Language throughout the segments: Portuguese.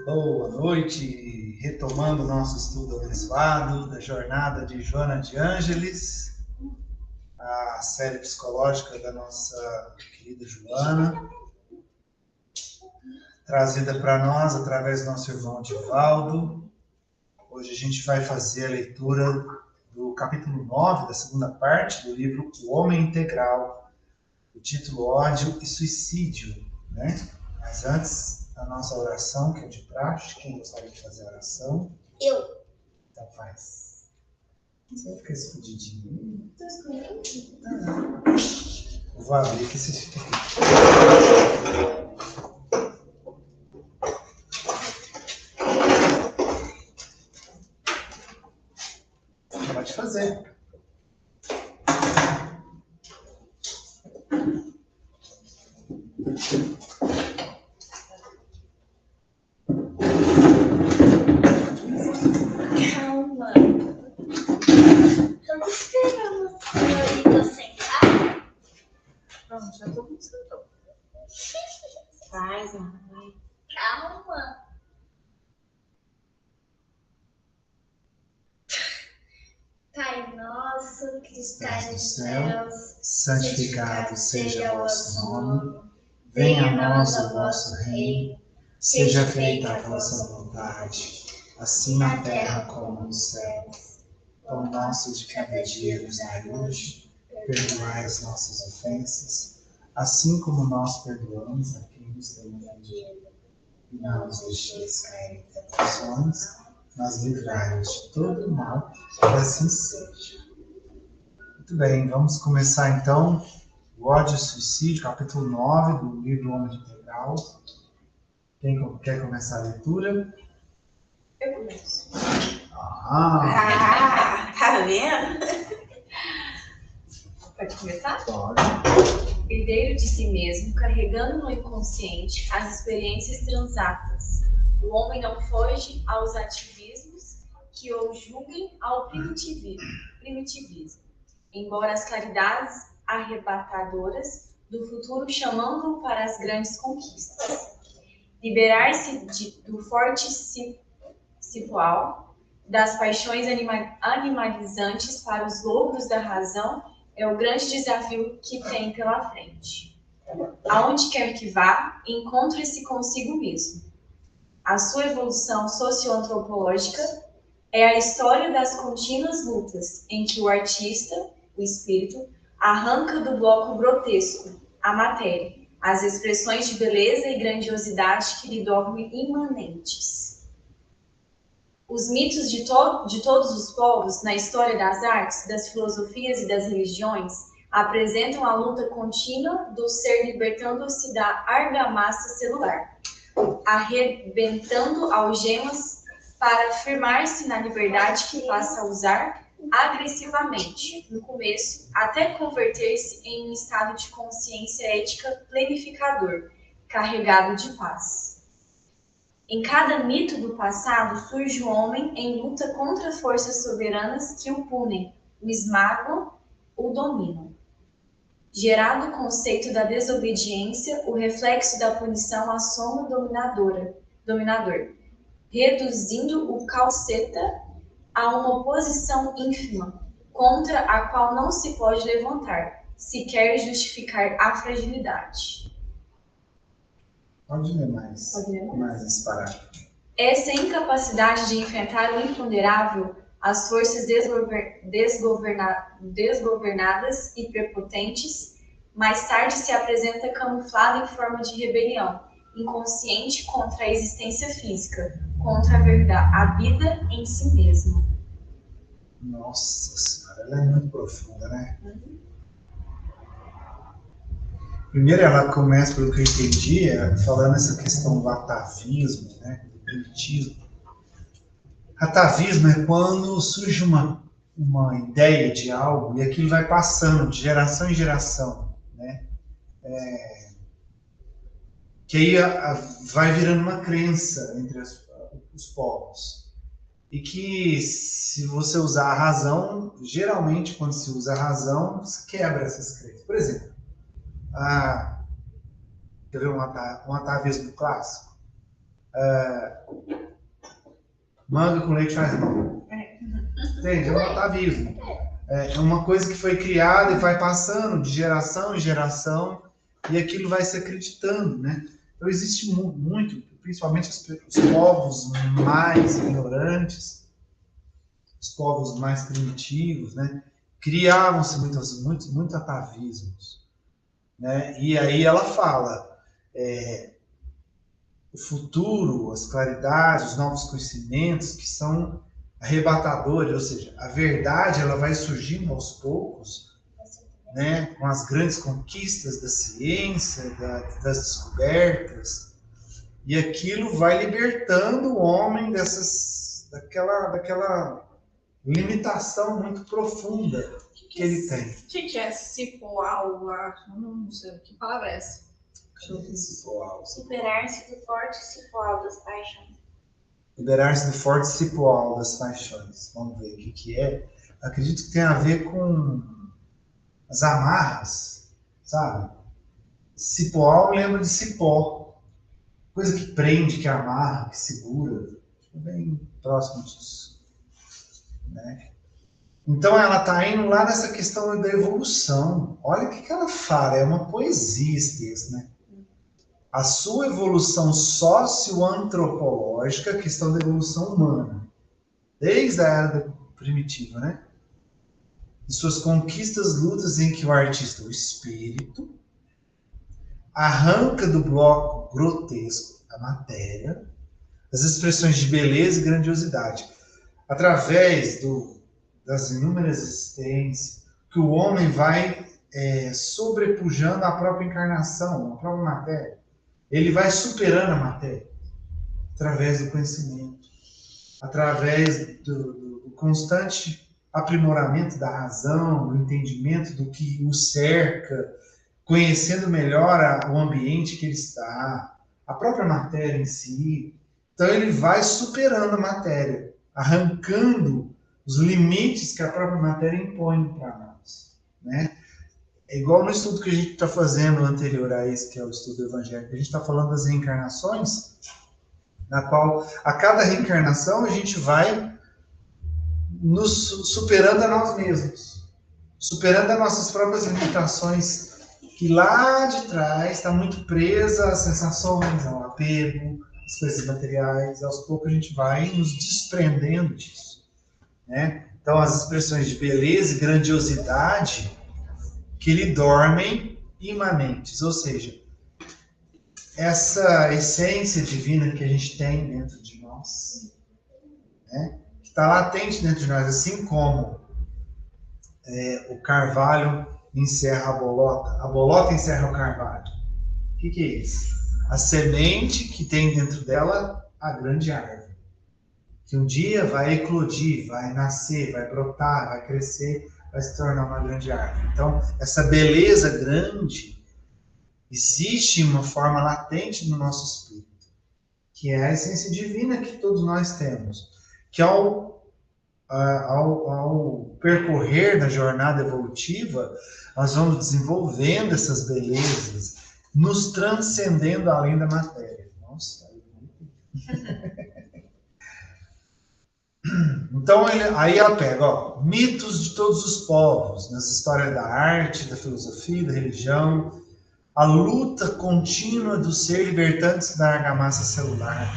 Boa noite, retomando o nosso estudo abençoado da jornada de Joana de Ângeles, a série psicológica da nossa querida Joana, trazida para nós através do nosso irmão Divaldo. Hoje a gente vai fazer a leitura do capítulo 9, da segunda parte do livro O Homem Integral, o título Ódio e Suicídio, né? Mas antes, a nossa oração, que é de praxe. Quem gostaria de fazer a oração? Eu. Então faz. Você vai ficar escondidinho. Tô escondendo? Eu vou abrir que você fica aqui. Pode fazer. Calma. Tô esperando a senhorita sentar. Pronto, já tô começando. Faz, mãe. Calma. Pai nosso que estás nos céus, Santificado seja o vosso nome. Venha a nós o vosso reino. Seja feita a vossa vontade, assim na terra como nos céus. Pão nosso de cada dia nos dai hoje. Perdoai as nossas ofensas, assim como nós perdoamos a quem nos tem ofendido. E não nos deixeis cair em tentações, mas livrai-nos de todo o mal, que assim seja. Muito bem, vamos começar então o Ódio e Suicídio, capítulo 9 do livro O Homem Integral. Quem quer começar a leitura? Eu começo. Tá vendo? Pode começar? Pode. Herdeiro de si mesmo, carregando no inconsciente as experiências transatas. O homem não foge aos ativismos que o julguem ao primitivismo. Embora as claridades arrebatadoras do futuro chamando-o para as grandes conquistas. Liberar-se do forte cipual, das paixões animalizantes para os logros da razão é o grande desafio que tem pela frente. Aonde quer que vá, encontre-se consigo mesmo. A sua evolução socioantropológica é a história das contínuas lutas em que o artista, o espírito, arranca do bloco grotesco, a matéria, as expressões de beleza e grandiosidade que lhe dormem imanentes. Os mitos de todos os povos, na história das artes, das filosofias e das religiões, apresentam a luta contínua do ser libertando-se da argamassa celular, arrebentando algemas para firmar-se na liberdade que passa a usar agressivamente, no começo, até converter-se em um estado de consciência ética planificador, carregado de paz. Em cada mito do passado surge o homem em luta contra forças soberanas que o punem, o esmagam, o dominam. Gerado o conceito da desobediência, o reflexo da punição assoma o dominador, reduzindo o calceta a uma oposição ínfima, contra a qual não se pode levantar, se quer justificar a fragilidade. Pode ler mais. Mais esse parágrafo. Essa incapacidade de enfrentar o imponderável, as forças desgovernadas e prepotentes, mais tarde se apresenta camuflada em forma de rebelião, inconsciente contra a existência física, contra a vida em si mesma. Nossa Senhora, ela é muito profunda, né? Primeiro ela começa, pelo que eu entendi, falando essa questão do atavismo, né? Do primitivismo. Atavismo é quando surge uma ideia de algo e aquilo vai passando de geração em geração, né? Que aí vai virando uma crença entre os povos. E que se você usar a razão, geralmente quando se usa a razão, se quebra essas crenças. Por exemplo, quer ver um atavismo clássico? Manga com leite faz mal. Entende? É um atavismo. É uma coisa que foi criada e vai passando de geração em geração e aquilo vai se acreditando, né? Então existe muito, principalmente os povos mais ignorantes, os povos mais primitivos, né? Criavam-se muitos atavismos, né? E aí ela fala, o futuro, as claridades, os novos conhecimentos que são arrebatadores, ou seja, a verdade ela vai surgindo aos poucos, né, com as grandes conquistas da ciência, das descobertas, e aquilo vai libertando o homem daquela limitação muito profunda que ele tem. O que é cipoal? Não sei, que palavra é essa? Liberar-se do forte cipoal das paixões. Liberar-se do forte cipoal das paixões. Vamos ver o que é. Acredito que tem a ver com as amarras, sabe? Cipoal lembra de cipó. Coisa que prende, que amarra, que segura. É bem próximo disso, né? Então ela está indo lá nessa questão da evolução. Olha o que ela fala, é uma poesia esse texto, né? A sua evolução socioantropológica, a questão da evolução humana, desde a era primitiva, né? E suas conquistas, lutas em que o artista, o espírito, arranca do bloco grotesco a matéria, as expressões de beleza e grandiosidade, através das inúmeras existências, que o homem vai sobrepujando a própria encarnação, a própria matéria. Ele vai superando a matéria através do conhecimento, através do constante aprimoramento da razão, do entendimento do que o cerca, conhecendo melhor o ambiente que ele está, a própria matéria em si. Então ele vai superando a matéria, arrancando os limites que a própria matéria impõe para nós, né? É igual no estudo que a gente está fazendo anterior a esse, que é o estudo evangélico. A gente está falando das reencarnações, na qual, a cada reencarnação, a gente vai nos superando a nós mesmos, superando as nossas próprias limitações, que lá de trás está muito presa às sensações, ao apego, às coisas materiais. Aos poucos a gente vai nos desprendendo disso, né? Então, as expressões de beleza e grandiosidade que lhe dormem imanentes, ou seja, essa essência divina que a gente tem dentro de nós, né, que está latente dentro de nós, assim como o carvalho encerra a bolota encerra o carvalho. O que é isso? A semente que tem dentro dela a grande árvore, que um dia vai eclodir, vai nascer, vai brotar, vai crescer, vai se tornar uma grande árvore. Então, essa beleza grande existe uma forma latente no nosso espírito, que é a essência divina que todos nós temos, que ao percorrer na jornada evolutiva, nós vamos desenvolvendo essas belezas, nos transcendendo além da matéria. Nossa, então, aí ela pega, mitos de todos os povos, nas histórias da arte, da filosofia, da religião, a luta contínua do ser libertando-se da argamassa celular,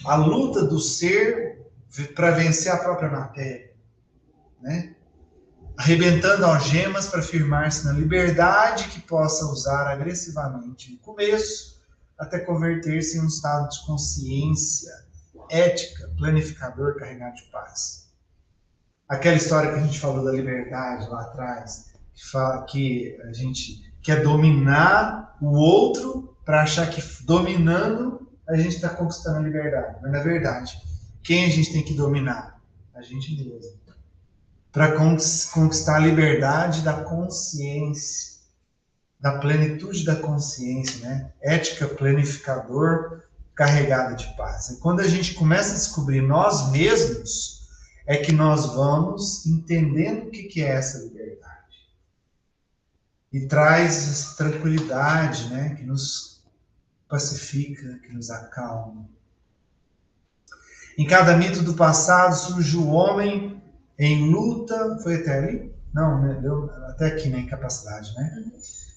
a luta do ser para vencer a própria matéria, né? Arrebentando algemas para firmar-se na liberdade que possa usar agressivamente no começo, até converter-se em um estado de consciência ética, planificador, carregado de paz. Aquela história que a gente falou da liberdade lá atrás, que fala que a gente quer dominar o outro para achar que dominando a gente está conquistando a liberdade. Mas, na verdade, quem a gente tem que dominar? A gente mesmo. Para conquistar a liberdade da consciência, da plenitude da consciência, né? Ética, planificador, carregada de paz. E quando a gente começa a descobrir nós mesmos, é que nós vamos entendendo o que é essa liberdade. E traz essa tranquilidade, né? Que nos pacifica, que nos acalma. Em cada mito do passado surge o homem em luta. Foi até ali? Não, né? Até aqui na incapacidade, né?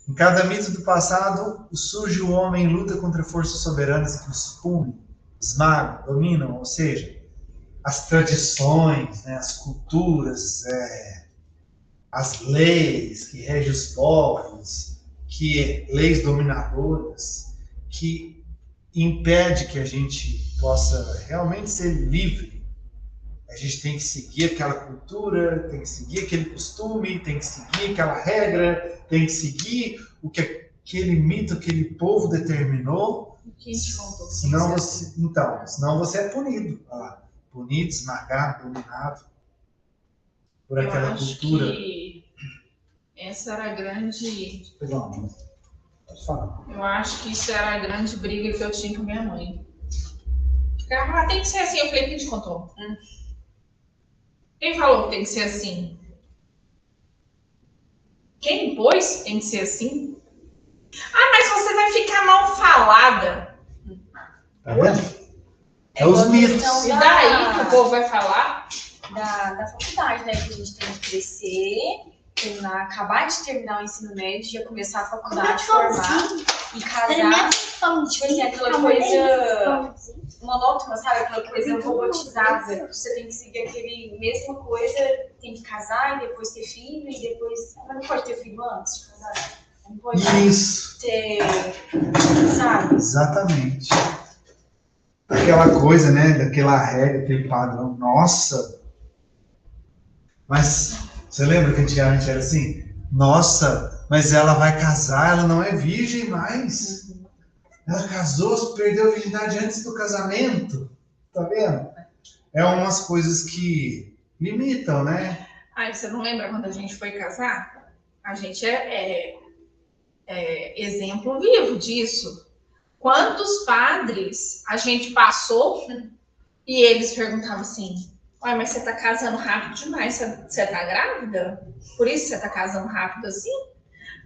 Em cada mito do passado surge o homem em luta contra forças soberanas que os punam, esmagam, dominam, ou seja, as tradições, né, as culturas, as leis que regem os povos, leis dominadoras, que impede que a gente possa realmente ser livre. A gente tem que seguir aquela cultura, tem que seguir aquele costume, tem que seguir aquela regra, tem que seguir o que aquele mito, aquele povo determinou. O que a gente contou? Senão você é punido. Punido, esmagado, dominado por aquela cultura. Que essa era a grande... Perdão, pode falar. Eu acho que isso era a grande briga que eu tinha com minha mãe. Ela tem que ser assim. Eu falei, quem te contou? Quem falou que tem que ser assim? Quem impôs tem que ser assim? Mas você vai ficar mal falada. Tá vendo? É os mitos. Então, E daí que o povo vai falar? Da faculdade, né? Que a gente tem que crescer, acabar de terminar o ensino médio, já começar a faculdade, formar e casar. Tipo assim, aquela coisa monótona, sabe? Aquela coisa robotizada. Você tem que seguir aquele mesma coisa, tem que casar e depois ter filho e depois... Mas não pode ter filho antes de casar? Não pode ter... Sabe? Exatamente. Aquela coisa, né? Daquela regra, aquele padrão. Nossa! Mas você lembra que antigamente era assim? Nossa, mas ela vai casar, ela não é virgem mais. Ela casou, perdeu a virgindade antes do casamento. Tá vendo? É umas coisas que limitam, né? Você não lembra quando a gente foi casar? A gente é exemplo vivo disso. Quantos padres a gente passou e eles perguntavam assim: mas você tá casando rápido demais, você tá grávida? Por isso você tá casando rápido assim?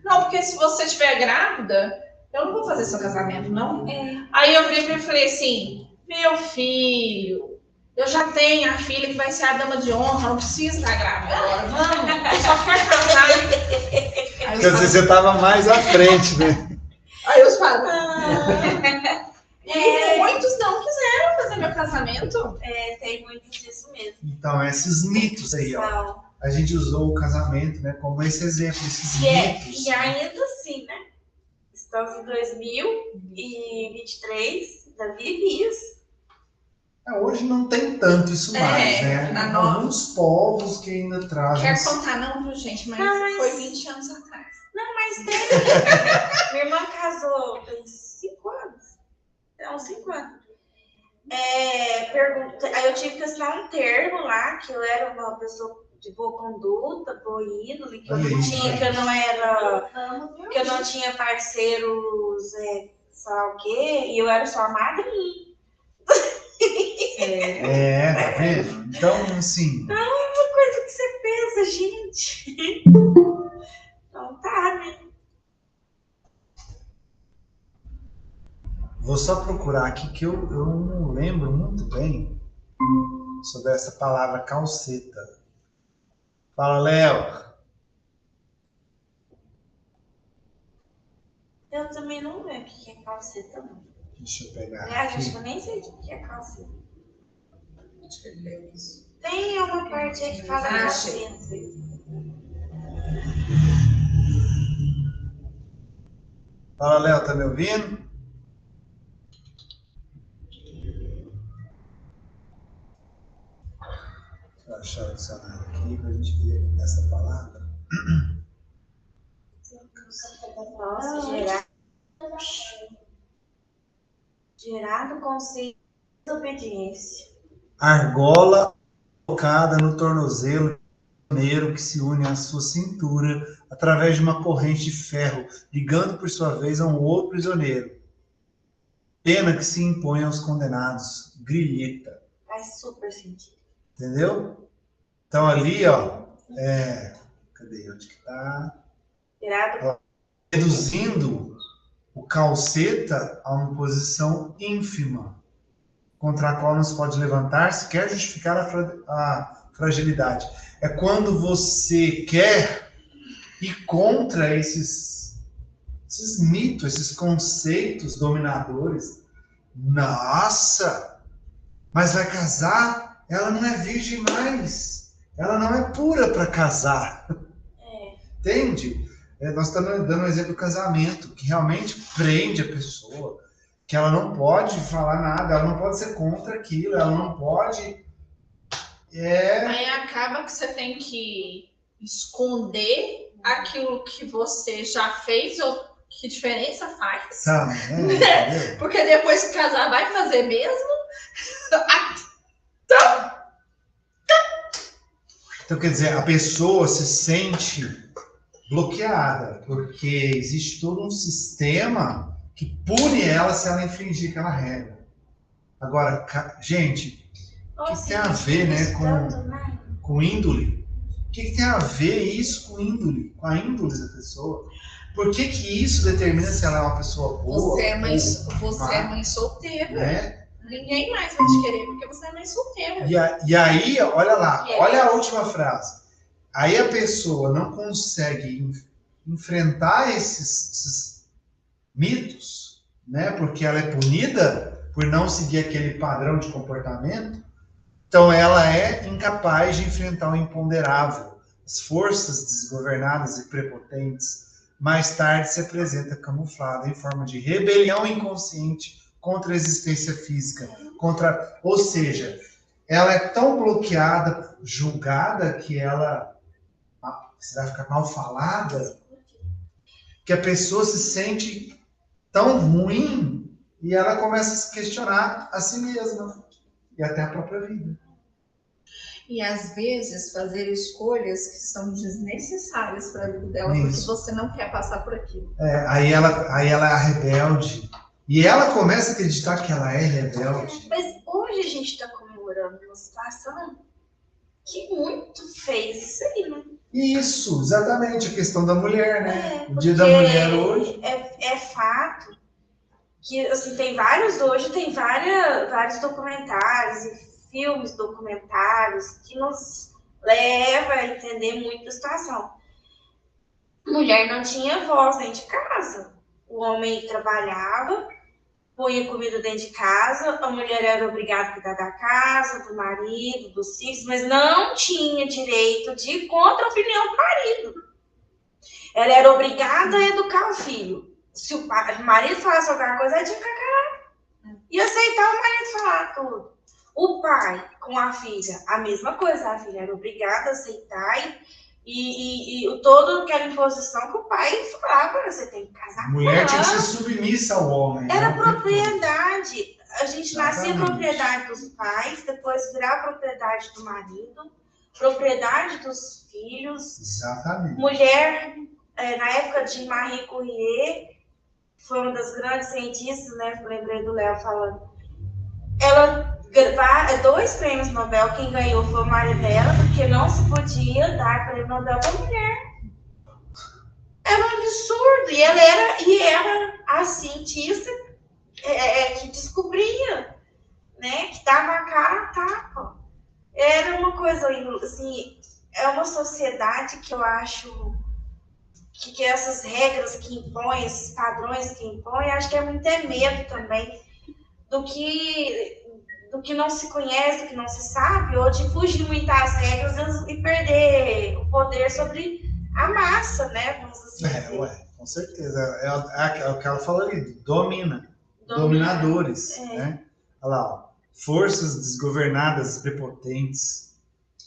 Não, porque se você estiver grávida, eu não vou fazer seu casamento, não. Aí eu virei pra ele e falei assim: meu filho, eu já tenho a filha que vai ser a dama de honra, não precisa estar grávida agora, vamos, eu só quero casar. Quer dizer, você estava mais à frente, né? Aí os padres. Muitos não quiseram fazer meu casamento. Tem muito disso mesmo. Então, esses mitos aí, ó. A gente usou o casamento, né, como esse exemplo, esses mitos. E ainda assim, né? Estamos em 2023, ainda vive isso. Hoje não tem tanto isso mais, né? Alguns povos que ainda trazem... Quero contar não, viu, gente? Mas foi 20 anos atrás. Não, mas tem. Minha irmã casou tem 5 anos. Uns 5 anos. Aí eu tive que assinar um termo lá, que eu era uma pessoa de boa conduta, boa índole, que eu não tinha, que eu não tinha parceiros, sei o quê, e eu era só a madrinha. Tá vendo? Então, assim... Não é uma coisa que você pensa, gente. Então tá, né? Vou só procurar aqui, que eu não lembro muito bem sobre essa palavra calceta. Fala, Léo. Eu também não lembro o que é calceta, não. Deixa eu pegar Aliás, aqui. acho que eu nem sei o que é calceta. Acho que ele leu isso. Tem uma parte aí que fala calceta. Fala, Léo, tá me ouvindo? Deixa eu achar o dicionário aqui pra gente ver essa palavra. Nossa, gerado consciência e obediência. Argola colocada no tornozelo prisioneiro que se une à sua cintura através de uma corrente de ferro, ligando por sua vez a um outro prisioneiro. Pena que se impõe aos condenados. Grilheta. Faz super sentido. Entendeu? Então ali, ó, cadê? Onde que tá? Gerado Reduzindo O calceta a uma posição ínfima, contra a qual não se pode levantar se quer justificar a fragilidade. É quando você quer ir contra esses mitos, esses conceitos dominadores. Nossa, mas vai casar? Ela não é virgem mais. Ela não é pura para casar. Entende? Nós estamos dando um exemplo do casamento, que realmente prende a pessoa, que ela não pode falar nada, ela não pode ser contra aquilo, ela não pode... Aí acaba que você tem que esconder aquilo que você já fez, ou que diferença faz. Né? Porque depois que casar, vai fazer mesmo? Então, quer dizer, a pessoa se sente bloqueada, porque existe todo um sistema que pune ela se ela infringir aquela regra. Agora, gente, o que tem a ver, né, com índole? O que tem a ver isso com índole? Com a índole da pessoa? Por que isso determina se ela é uma pessoa boa? Você é mãe solteira. Né? Ninguém mais vai te querer porque você é mãe solteira. E aí, olha lá, olha a última frase. Aí a pessoa não consegue enfrentar esses mitos, né? Porque ela é punida por não seguir aquele padrão de comportamento. Então ela é incapaz de enfrentar o imponderável. As forças desgovernadas e prepotentes mais tarde se apresenta camuflada em forma de rebelião inconsciente contra a existência física, ou seja, ela é tão bloqueada, julgada, que ela vai ficar mal falada, que a pessoa se sente tão ruim e ela começa a se questionar a si mesma e até a própria vida. E às vezes fazer escolhas que são desnecessárias para a vida dela, Isso. porque você não quer passar por aquilo. Aí ela é a rebelde. E ela começa a acreditar que ela é rebelde. Mas hoje a gente está comemorando uma situação que muito fez isso aí, né? Isso, exatamente, a questão da mulher, né? O Dia da Mulher hoje. É fato que, assim, tem vários documentários e filmes documentários que nos levam a entender muito a situação. A mulher não tinha voz dentro de casa. O homem trabalhava, punha comida dentro de casa, a mulher era obrigada a cuidar da casa, do marido, dos filhos, mas não tinha direito de ir contra a opinião do marido. Ela era obrigada a educar o filho. Se o marido falasse alguma coisa, ela tinha que calar. E aceitar o marido falar tudo. O pai com a filha, a mesma coisa. A filha era obrigada a aceitar e toda aquela imposição que o pai falava, você tem que casar com ela. Mulher tinha que ser submissa ao homem. Era propriedade. A gente nascia propriedade dos pais, depois virar propriedade do marido, propriedade dos filhos. Exatamente. Mulher, na época de Marie Curie, foi uma das grandes cientistas, né? Lembrei do Léo falando. Ela 2 prêmios Nobel, quem ganhou foi o marido dela, porque não se podia dar prêmio Nobel para mulher. Era um absurdo. E ela era a cientista que descobria, né? Que dava a cara a tapa. Era uma coisa, assim, é uma sociedade que eu acho que essas regras que impõem, esses padrões que impõem, acho que é muito medo também do que não se conhece, do que não se sabe, ou de fugir muito das regras e perder o poder sobre a massa, né? Vamos assim dizer. Com certeza. É o que ela falou ali, dominadores, né? Olha lá, ó, forças desgovernadas, prepotentes,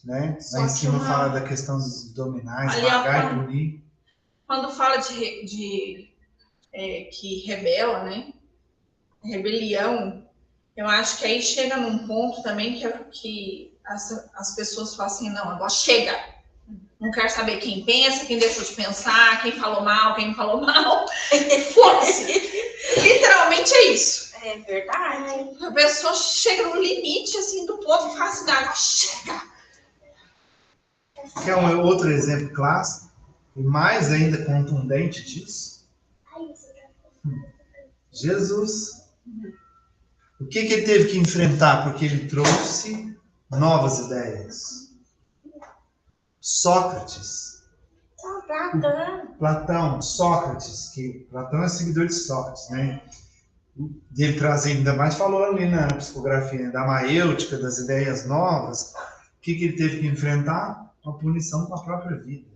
né? Lá em cima fala da questão dos dominais, pagar e punir. Quando fala que rebela, né? Rebelião, eu acho que aí chega num ponto também que as pessoas falam assim, não, agora chega. Não quero saber quem pensa, quem deixou de pensar, quem falou mal, quem não falou mal. Foda-se. Literalmente é isso. É verdade. A pessoa chega no limite, assim, do ponto e fala assim, não, agora chega. Quer um outro exemplo clássico, e mais ainda contundente disso? Jesus. O que ele teve que enfrentar? Porque ele trouxe novas ideias. Sócrates. Platão, Sócrates, que Platão é seguidor de Sócrates, né? Dele trazer, ainda mais falou ali na psicografia, da maêutica, das ideias novas. O que ele teve que enfrentar? Uma punição com a própria vida,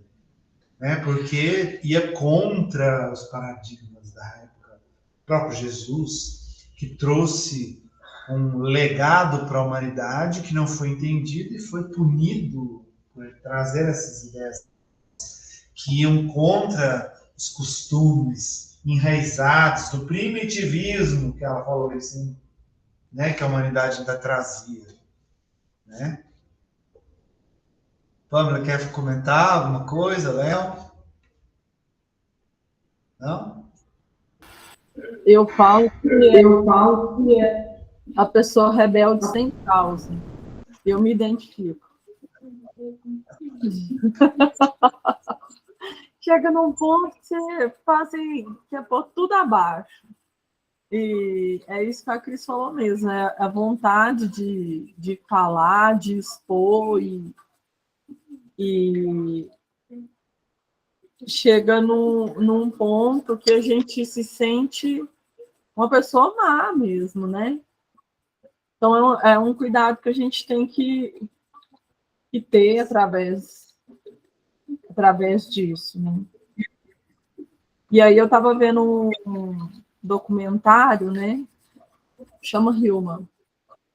né? Porque ia contra os paradigmas da época. O próprio Jesus, que trouxe um legado para a humanidade que não foi entendido e foi punido por trazer essas ideias que iam contra os costumes enraizados do primitivismo, que ela falou assim, né, que a humanidade ainda trazia, né? Pâmela, quer comentar alguma coisa, Léo? Não? Eu falo que é a pessoa rebelde sem causa. Eu me identifico. Chega num ponto que você faz assim, quer pôr tudo abaixo. E é isso que a Cris falou mesmo, é a vontade de falar, de expor e chega num ponto que a gente se sente uma pessoa má mesmo, né? Então é um cuidado que a gente tem que ter através disso, né? E aí eu estava vendo um documentário, né? Chama Human.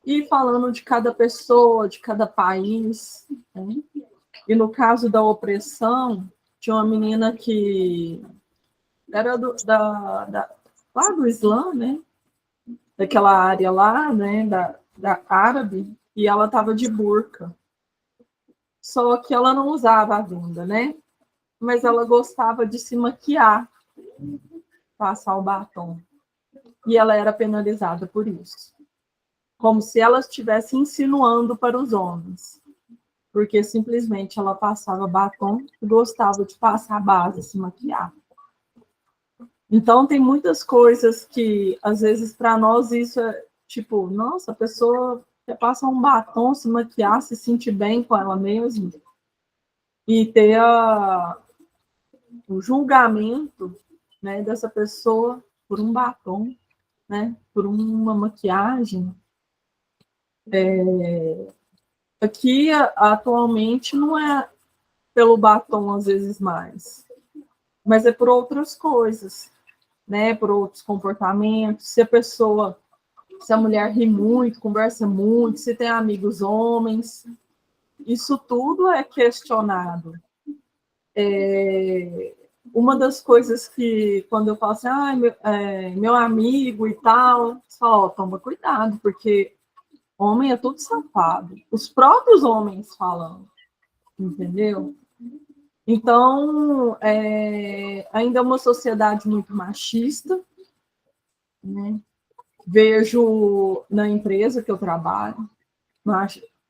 E falando de cada pessoa, de cada país, né? E no caso da opressão, tinha uma menina que era lá do Islã, né? Daquela área lá, né? Da árabe, e ela estava de burca. Só que ela não usava a venda, né? Mas ela gostava de se maquiar, passar o batom. E ela era penalizada por isso. Como se ela estivesse insinuando para os homens. Porque simplesmente ela passava batom e gostava de passar base, se maquiar. Então, tem muitas coisas que, às vezes, para nós, isso é tipo, nossa, a pessoa quer passar um batom, se maquiar, se sentir bem com ela mesma. E ter o julgamento, né, dessa pessoa por um batom, né, por uma maquiagem. Aqui, atualmente, não é pelo batom, às vezes, mais, mas é por outras coisas, né, por outros comportamentos. Se a mulher ri muito, conversa muito, se tem amigos homens, isso tudo é questionado. Uma das coisas que, quando eu falo assim, meu amigo e tal, você fala, toma cuidado, porque homem é tudo safado. Os próprios homens falando, entendeu? Então, ainda é uma sociedade muito machista, né? Vejo na empresa que eu trabalho,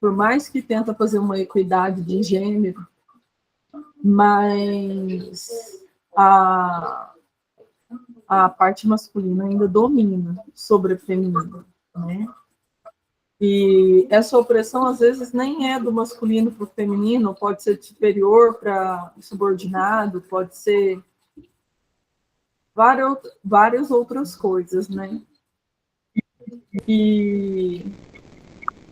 por mais que tenta fazer uma equidade de gênero, mas a parte masculina ainda domina sobre a feminina, né? E essa opressão, às vezes, nem é do masculino para o feminino, pode ser superior para subordinado, pode ser várias outras coisas, né? E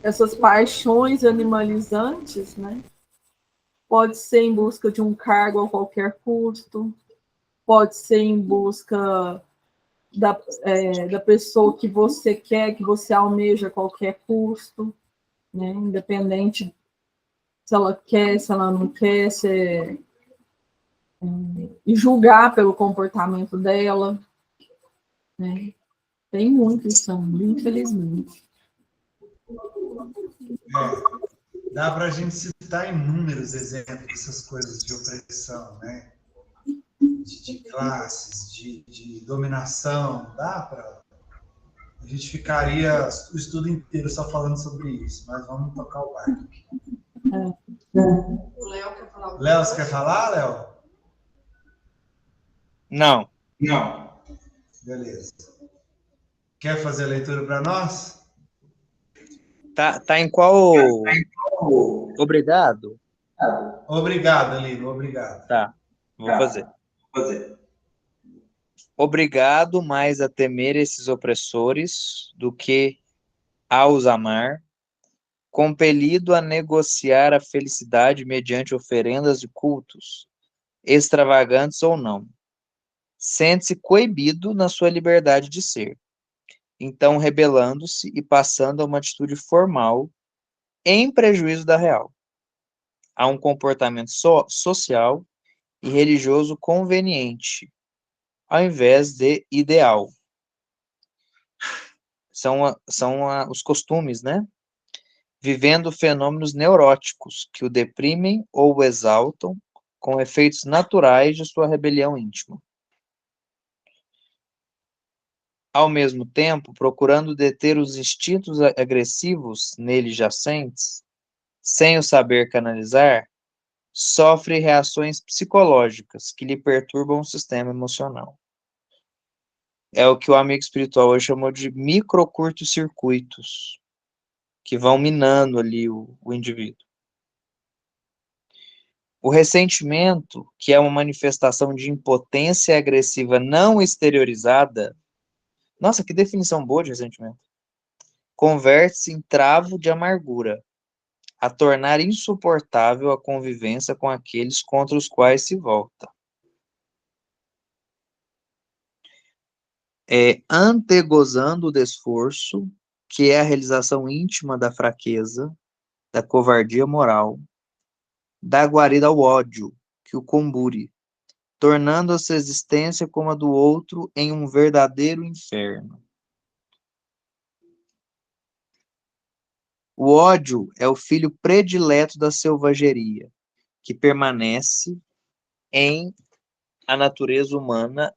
essas paixões animalizantes, né? Pode ser em busca de um cargo a qualquer custo, pode ser em busca da pessoa que você quer, que você almeja a qualquer custo, né? Independente se ela quer, se ela não quer, e julgar pelo comportamento dela, né? Tem muito isso, infelizmente. Dá para a gente citar inúmeros exemplos dessas coisas de opressão, né? De classes, de dominação, dá para... A gente ficaria o estudo inteiro só falando sobre isso, mas vamos tocar o barco aqui. O Léo quer falar? Léo, você quer falar, Léo? Não. Beleza. Quer fazer a leitura para nós? Tá em qual? Obrigado? Obrigado, Lino, obrigado. Tá, vou fazer. Obrigado mais a temer esses opressores do que a os amar, compelido a negociar a felicidade mediante oferendas e cultos, extravagantes ou não. Sente-se coibido na sua liberdade de ser, então rebelando-se e passando a uma atitude formal em prejuízo da real. Há um comportamento social e religioso conveniente, ao invés de ideal. São os costumes, né? Vivendo fenômenos neuróticos que o deprimem ou o exaltam com efeitos naturais de sua rebelião íntima. Ao mesmo tempo, procurando deter os instintos agressivos nele jacentes, sem o saber canalizar, sofre reações psicológicas que lhe perturbam o sistema emocional. É o que o amigo espiritual hoje chamou de microcurtos-circuitos, que vão minando ali o indivíduo. O ressentimento, que é uma manifestação de impotência agressiva não exteriorizada, nossa, que definição boa de ressentimento, converte-se em travo de amargura, a tornar insuportável a convivência com aqueles contra os quais se volta. Antegozando o desforço, que é a realização íntima da fraqueza, da covardia moral, da guarida ao ódio, que o combure, tornando a sua existência como a do outro em um verdadeiro inferno. O ódio é o filho predileto da selvageria, que permanece em a natureza humana.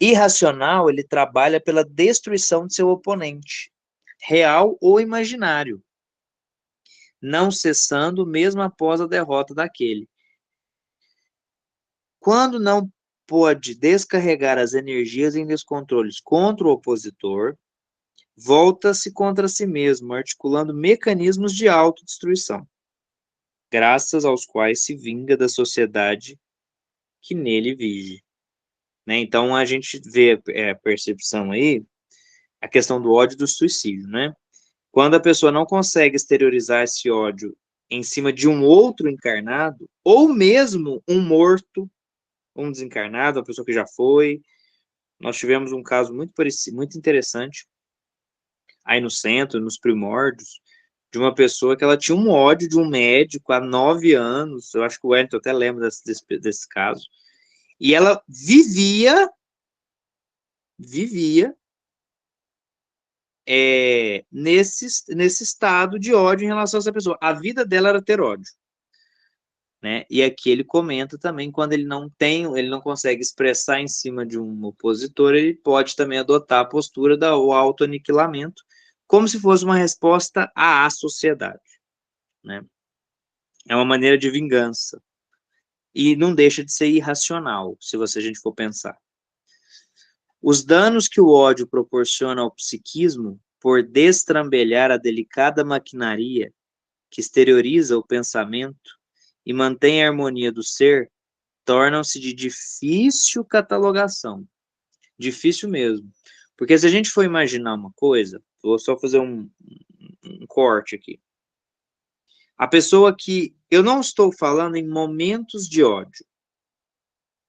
Irracional, ele trabalha pela destruição de seu oponente, real ou imaginário, não cessando mesmo após a derrota daquele. Quando não pode descarregar as energias em descontroles contra o opositor, volta-se contra si mesmo, articulando mecanismos de autodestruição, graças aos quais se vinga da sociedade que nele vige. Né? Então, a gente vê a percepção aí, a questão do ódio e do suicídio, né? Quando a pessoa não consegue exteriorizar esse ódio em cima de um outro encarnado, ou mesmo um morto, um desencarnado, uma pessoa que já foi. Nós tivemos um caso muito parecido, muito interessante, aí no centro, nos primórdios, de uma pessoa que ela tinha um ódio de um médico há 9 anos, eu acho que o Wellington até lembra desse caso, e ela vivia nesse estado de ódio em relação a essa pessoa. A vida dela era ter ódio. Né? E aqui ele comenta também, quando ele não consegue expressar em cima de um opositor, ele pode também adotar a postura do autoaniquilamento, como se fosse uma resposta à sociedade. Né? É uma maneira de vingança. E não deixa de ser irracional, se a gente for pensar. Os danos que o ódio proporciona ao psiquismo, por destrambelhar a delicada maquinaria que exterioriza o pensamento e mantém a harmonia do ser, tornam-se de difícil catalogação. Difícil mesmo. Porque se a gente for imaginar uma coisa, vou só fazer um corte aqui. A pessoa que... Eu não estou falando em momentos de ódio,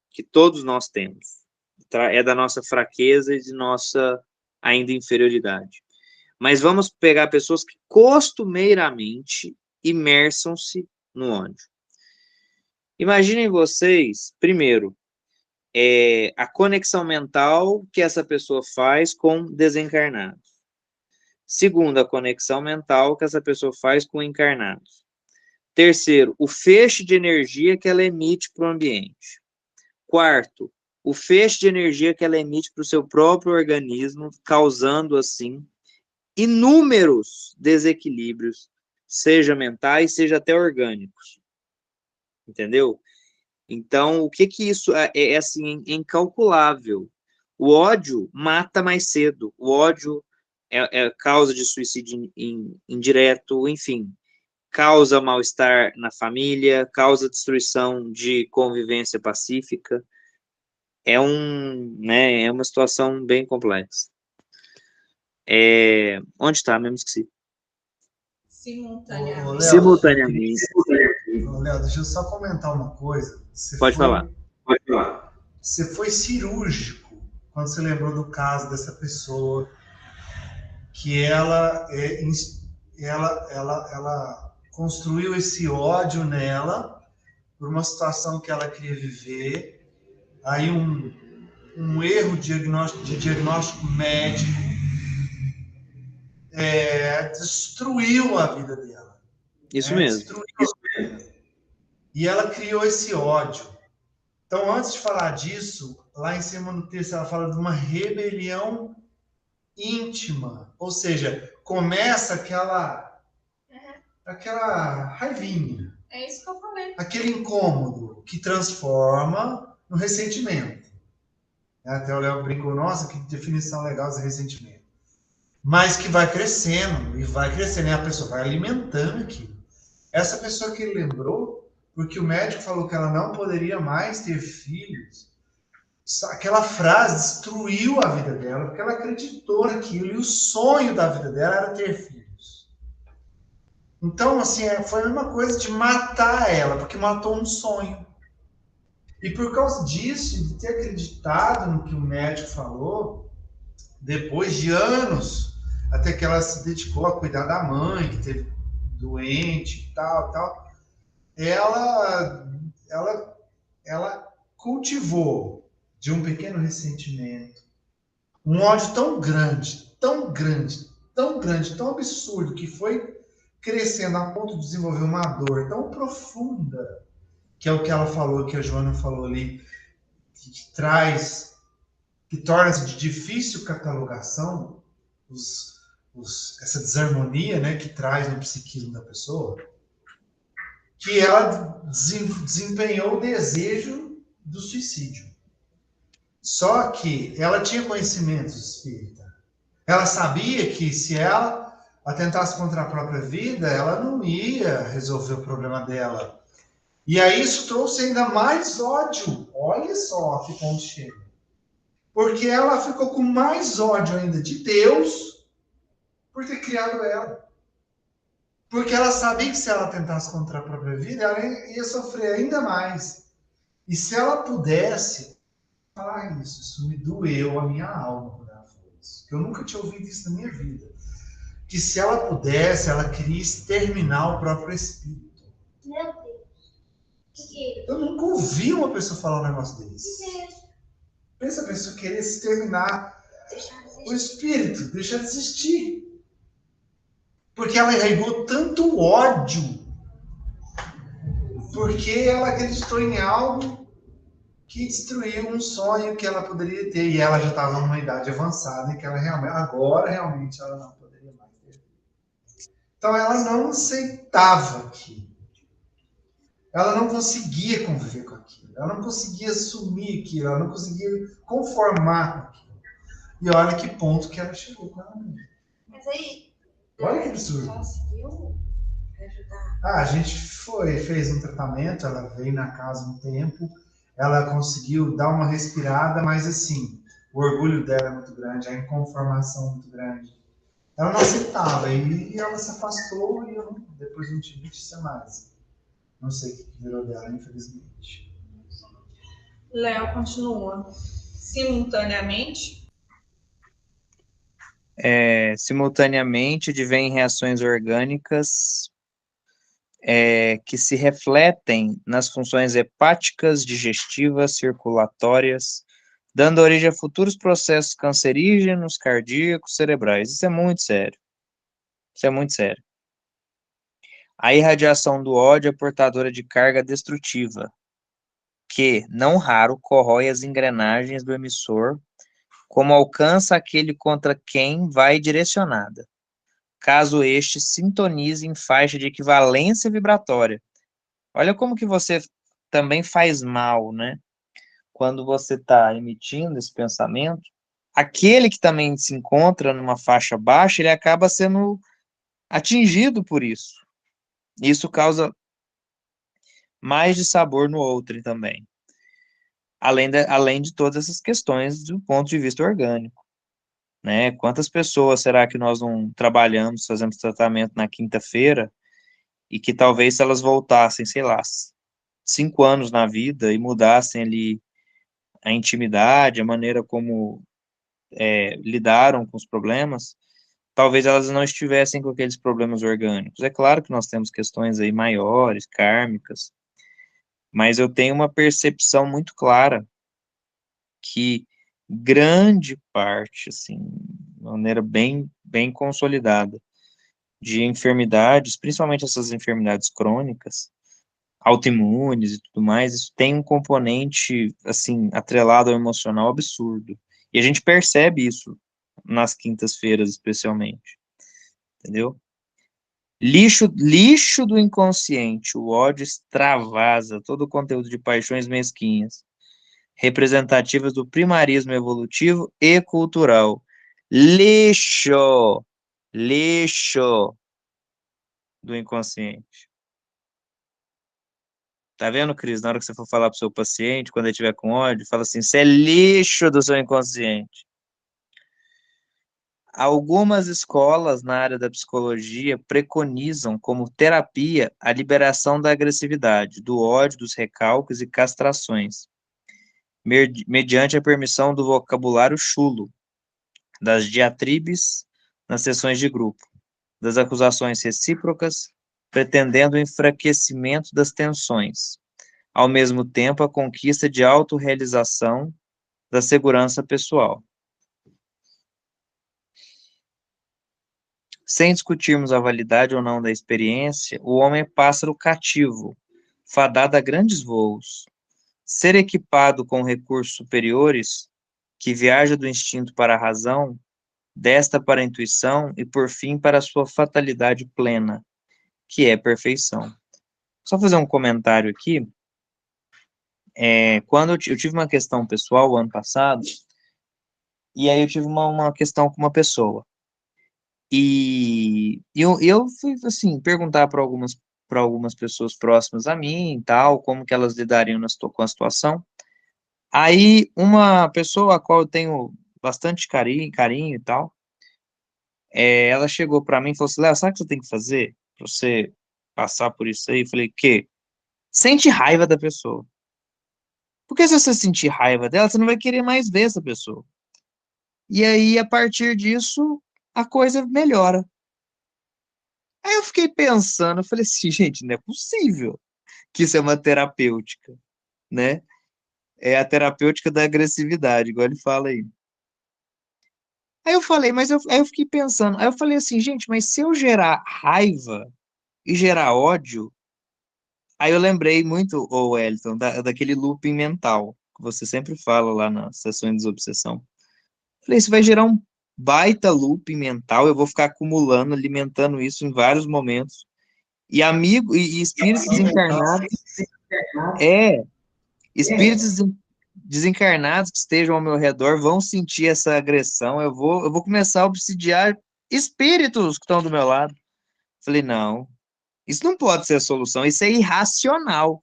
que todos nós temos. É da nossa fraqueza e de nossa ainda inferioridade. Mas vamos pegar pessoas que costumeiramente imersam-se no ódio. Imaginem vocês, primeiro, a conexão mental que essa pessoa faz com desencarnados. Segundo, a conexão mental que essa pessoa faz com encarnados. Terceiro, o feixe de energia que ela emite para o ambiente. Quarto, o feixe de energia que ela emite para o seu próprio organismo, causando, assim, inúmeros desequilíbrios, seja mentais, seja até orgânicos. Entendeu? Então, o que isso é assim, incalculável. O ódio mata mais cedo. O ódio é causa de suicídio indireto, enfim. Causa mal-estar na família, causa destruição de convivência pacífica. É uma situação bem complexa. Onde está? Mesmo esqueci. Simultaneamente. Ô, Léo, Simultaneamente. Ô, Léo, deixa eu só comentar uma coisa. Pode falar. Você foi cirúrgico quando você lembrou do caso dessa pessoa que ela construiu esse ódio nela por uma situação que ela queria viver. Aí um erro de diagnóstico médico destruiu a vida dela. Isso mesmo. Destruiu a vida. E ela criou esse ódio. Então, antes de falar disso, lá em cima no texto ela fala de uma rebelião íntima. Ou seja, começa aquela raivinha. É isso que eu falei. Aquele incômodo que transforma no ressentimento. Até o Léo brincou, nossa, que definição legal esse ressentimento. Mas que vai crescendo, e a pessoa vai alimentando aquilo. Essa pessoa que ele lembrou, porque o médico falou que ela não poderia mais ter filhos, aquela frase destruiu a vida dela, porque ela acreditou naquilo, e o sonho da vida dela era ter filhos. Então, assim, foi a mesma coisa de matar ela, porque matou um sonho. E por causa disso, de ter acreditado no que o médico falou, depois de anos, até que ela se dedicou a cuidar da mãe, que teve doente e tal, ela cultivou de um pequeno ressentimento um ódio tão grande, tão absurdo, que foi crescendo a ponto de desenvolver uma dor tão profunda, que é o que ela falou, que a Joana falou ali, que torna-se de difícil catalogação essa desarmonia, né, que traz no psiquismo da pessoa, que ela desempenhou o desejo do suicídio. Só que ela tinha conhecimento espírita. Ela sabia que se ela atentasse contra a própria vida, ela não ia resolver o problema dela. E aí isso trouxe ainda mais ódio. Olha só que ponto chega. Porque ela ficou com mais ódio ainda de Deus por ter criado ela. Porque ela sabia que se ela tentasse contra a própria vida, ela ia sofrer ainda mais. E se ela pudesse falar isso me doeu a minha alma quando ela falou isso. Eu nunca tinha ouvido isso na minha vida. Que se ela pudesse, ela queria exterminar o próprio espírito. Meu Deus. Eu nunca ouvi uma pessoa falar um negócio desse. Pensa a pessoa querer exterminar o espírito, deixar de existir. Porque ela irrigou tanto ódio. Porque ela acreditou em algo que destruiu um sonho que ela poderia ter. E ela já estava numa idade avançada em que ela realmente ela não poderia mais ter. Então ela não aceitava aquilo. Ela não conseguia conviver com aquilo. Ela não conseguia assumir aquilo. Ela não conseguia conformar com aquilo. E olha que ponto que ela chegou com ela mesma. Mas aí, Olha que absurdo. conseguiu ajudar? A gente fez um tratamento, ela veio na casa um tempo, ela conseguiu dar uma respirada, mas assim, o orgulho dela é muito grande, a inconformação é muito grande. Ela não aceitava, e ela se afastou e depois não tive notícia mais. Não sei o que virou dela, infelizmente. Léo continua. Simultaneamente. Simultaneamente advêm reações orgânicas que se refletem nas funções hepáticas, digestivas, circulatórias, dando origem a futuros processos cancerígenos, cardíacos, cerebrais. Isso é muito sério. Isso é muito sério. A irradiação do ódio é portadora de carga destrutiva, que, não raro, corrói as engrenagens do emissor, como alcança aquele contra quem vai direcionada, caso este sintonize em faixa de equivalência vibratória. Olha como que você também faz mal, né? Quando você está emitindo esse pensamento, aquele que também se encontra numa faixa baixa, ele acaba sendo atingido por isso. Isso causa mais dissabor no outro também. Além de todas essas questões do ponto de vista orgânico, né? Quantas pessoas será que nós não trabalhamos, fazemos tratamento na quinta-feira, e que talvez se elas voltassem, sei lá, 5 anos na vida e mudassem ali a intimidade, a maneira como lidaram com os problemas, talvez elas não estivessem com aqueles problemas orgânicos. É claro que nós temos questões aí maiores, kármicas, mas eu tenho uma percepção muito clara que grande parte, assim, de maneira bem consolidada, de enfermidades, principalmente essas enfermidades crônicas, autoimunes e tudo mais, isso tem um componente, assim, atrelado ao emocional absurdo. E a gente percebe isso nas quintas-feiras, especialmente, entendeu? Lixo do inconsciente, o ódio extravasa todo o conteúdo de paixões mesquinhas, representativas do primarismo evolutivo e cultural. Lixo do inconsciente. Tá vendo, Cris? Na hora que você for falar pro seu paciente, quando ele estiver com ódio, fala assim, você é lixo do seu inconsciente. Algumas escolas na área da psicologia preconizam como terapia a liberação da agressividade, do ódio, dos recalques e castrações, mediante a permissão do vocabulário chulo, das diatribes nas sessões de grupo, das acusações recíprocas, pretendendo o enfraquecimento das tensões, ao mesmo tempo a conquista de autorrealização da segurança pessoal. Sem discutirmos a validade ou não da experiência, o homem é pássaro cativo, fadado a grandes voos. Ser equipado com recursos superiores, que viaja do instinto para a razão, desta para a intuição e, por fim, para a sua fatalidade plena, que é perfeição. Só fazer um comentário aqui. Quando eu tive uma questão pessoal o ano passado, e aí eu tive uma questão com uma pessoa. E eu fui, assim, perguntar para algumas pessoas próximas a mim, tal, como que elas lidariam com a situação. Aí, uma pessoa a qual eu tenho bastante carinho e tal, ela chegou para mim e falou assim, Léo, sabe o que você tem que fazer para você passar por isso aí? Eu falei, que? Sente raiva da pessoa. Porque se você sentir raiva dela, você não vai querer mais ver essa pessoa. E aí, a partir disso, a coisa melhora. Aí eu fiquei pensando, eu falei assim, gente, não é possível que isso é uma terapêutica, né? É a terapêutica da agressividade, igual ele fala aí. Aí eu falei, aí eu fiquei pensando, aí eu falei assim, gente, mas se eu gerar raiva e gerar ódio, aí eu lembrei muito, ô Wellington, daquele looping mental, que você sempre fala lá na sessão de desobsessão. Falei, isso vai gerar um baita looping mental, eu vou ficar acumulando, alimentando isso em vários momentos. E espíritos desencarnados, espíritos desencarnados que estejam ao meu redor vão sentir essa agressão, eu vou começar a obsidiar espíritos que estão do meu lado. Falei, não, isso não pode ser a solução, isso é irracional,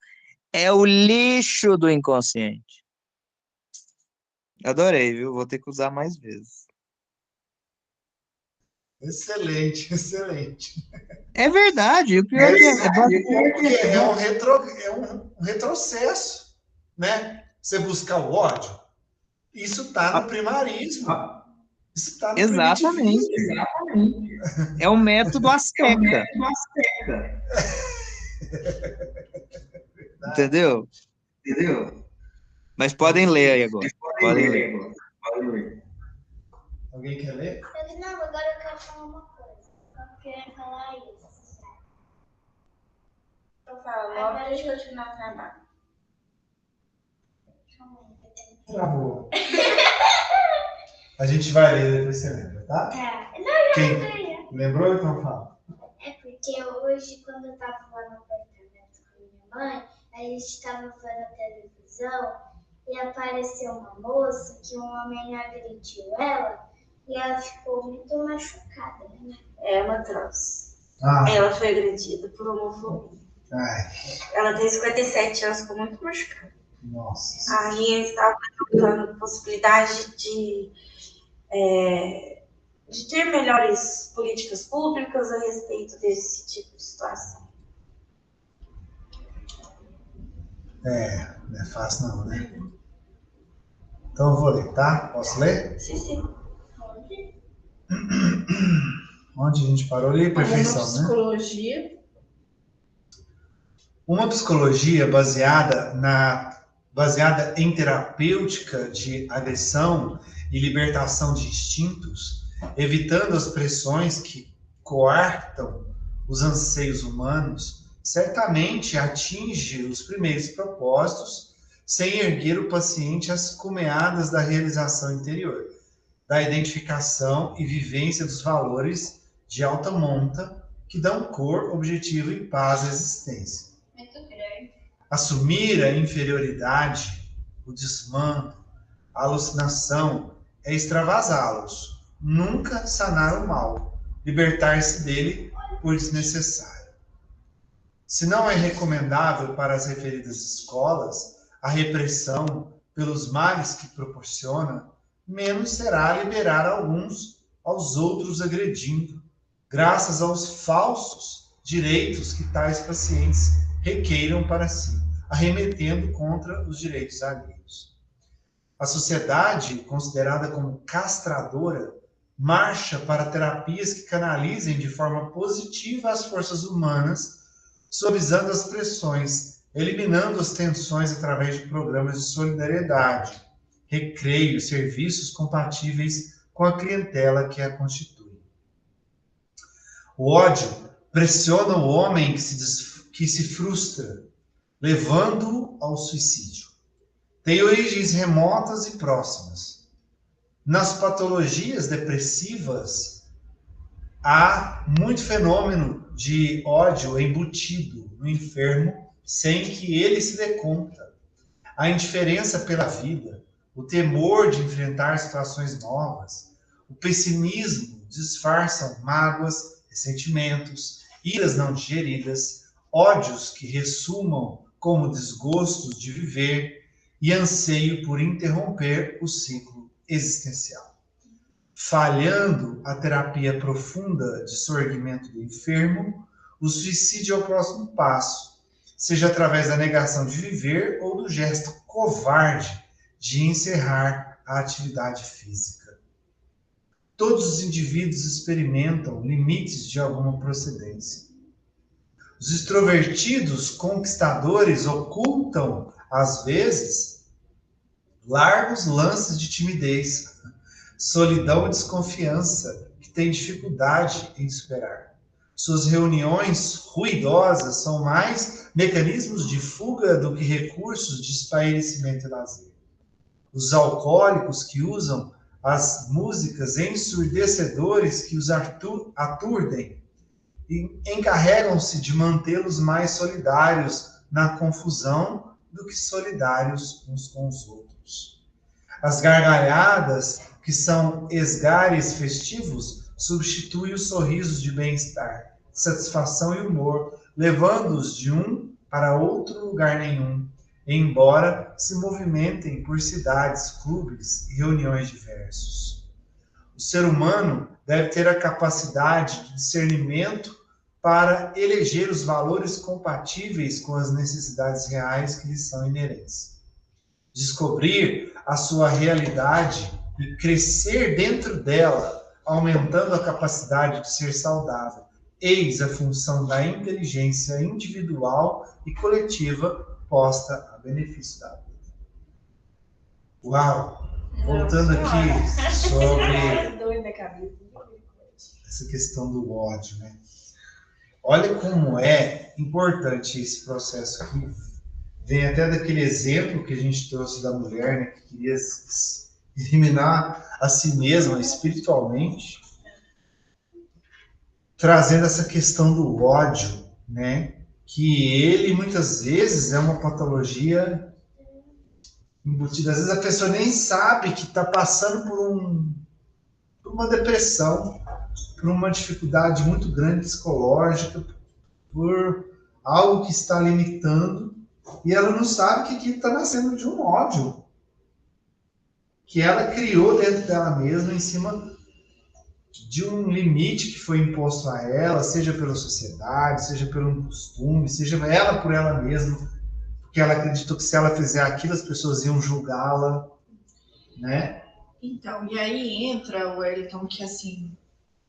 é o lixo do inconsciente. Adorei, viu? Vou ter que usar mais vezes. Excelente, excelente. É verdade, o pior É um retrocesso, né? Você buscar o ódio, isso está no primarismo. Isso está no exatamente. É o método azteca. Entendeu? Mas podem ler aí agora. Podem ler. Alguém quer ler? Não, agora eu quero falar uma coisa. Eu quero falar isso. Eu falo, logo deixa eu continuar o trabalho. Travou. A gente vai ler, depois você lembra, tá? Tá. Não, Quem lembrou, então fala. É porque hoje, quando eu tava lá no apartamento com minha mãe, a gente tava vendo a televisão e apareceu uma moça que um homem agrediu ela e ela ficou muito machucada, né? É uma trans. Ah, Ela foi agredida por homofobia. ai, Ela tem 57 anos, ficou muito machucada. nossa. Aí eles estavam levantando a possibilidade de ter melhores políticas públicas a respeito desse tipo de situação. Não é fácil não, né? Então eu vou ler, tá? Posso ler? Sim, sim. Onde a gente parou ali? Uma Perfeição, né? psicologia. Uma psicologia baseada em terapêutica de agressão e libertação de instintos, evitando as pressões que coartam os anseios humanos, certamente atinge os primeiros propósitos sem erguer o paciente às cumeadas da realização interior, da identificação e vivência dos valores de alta monta que dão cor, objetivo e paz à existência. Assumir a inferioridade, o desmando, a alucinação é extravasá-los, nunca sanar o mal, libertar-se dele por desnecessário. Se não é recomendável para as referidas escolas a repressão pelos males que proporciona, menos será liberar alguns aos outros agredindo, graças aos falsos direitos que tais pacientes requeiram para si, arremetendo contra os direitos alheios. A sociedade, considerada como castradora, marcha para terapias que canalizem de forma positiva as forças humanas, suavizando as pressões, eliminando as tensões através de programas de solidariedade, recreio, serviços compatíveis com a clientela que a constitui. O ódio pressiona o homem que se frustra, levando-o ao suicídio. Tem origens remotas e próximas. Nas patologias depressivas, há muito fenômeno de ódio embutido no enfermo sem que ele se dê conta. A indiferença pela vida, o temor de enfrentar situações novas, o pessimismo disfarçam mágoas, ressentimentos, iras não digeridas, ódios que ressumam como desgostos de viver e anseio por interromper o ciclo existencial. Falhando a terapia profunda de sorgimento do enfermo, o suicídio é o próximo passo, seja através da negação de viver ou do gesto covarde de encerrar a atividade física. Todos os indivíduos experimentam limites de alguma procedência. Os extrovertidos conquistadores ocultam, às vezes, largos lances de timidez, solidão e desconfiança que têm dificuldade em superar. Suas reuniões ruidosas são mais mecanismos de fuga do que recursos de espairecimento e lazer. Os alcoólicos que usam as músicas ensurdecedores que os aturdem e encarregam-se de mantê-los mais solidários na confusão do que solidários uns com os outros. As gargalhadas, que são esgares festivos, substituem os sorrisos de bem-estar, satisfação e humor, levando-os de um para outro lugar nenhum, embora se movimentem por cidades, clubes e reuniões diversos. O ser humano deve ter a capacidade de discernimento para eleger os valores compatíveis com as necessidades reais que lhes são inerentes. Descobrir a sua realidade e crescer dentro dela, aumentando a capacidade de ser saudável. Eis a função da inteligência individual e coletiva posta a benefício da vida. Uau! Voltando aqui sobre essa questão do ódio, né? Olha como é importante esse processo aqui. Vem até daquele exemplo que a gente trouxe da mulher, né, que queria eliminar a si mesma espiritualmente, trazendo essa questão do ódio, né, que ele muitas vezes é uma patologia embutida. Às vezes a pessoa nem sabe que está passando por uma depressão, por uma dificuldade muito grande psicológica, por algo que está limitando, e ela não sabe que aquilo está nascendo de um ódio que ela criou dentro dela mesma, em cima de um limite que foi imposto a ela, seja pela sociedade, seja pelo costume, seja ela por ela mesma, porque ela acreditou que se ela fizer aquilo, as pessoas iam julgá-la, né? Então, e aí entra, Wellington, que assim...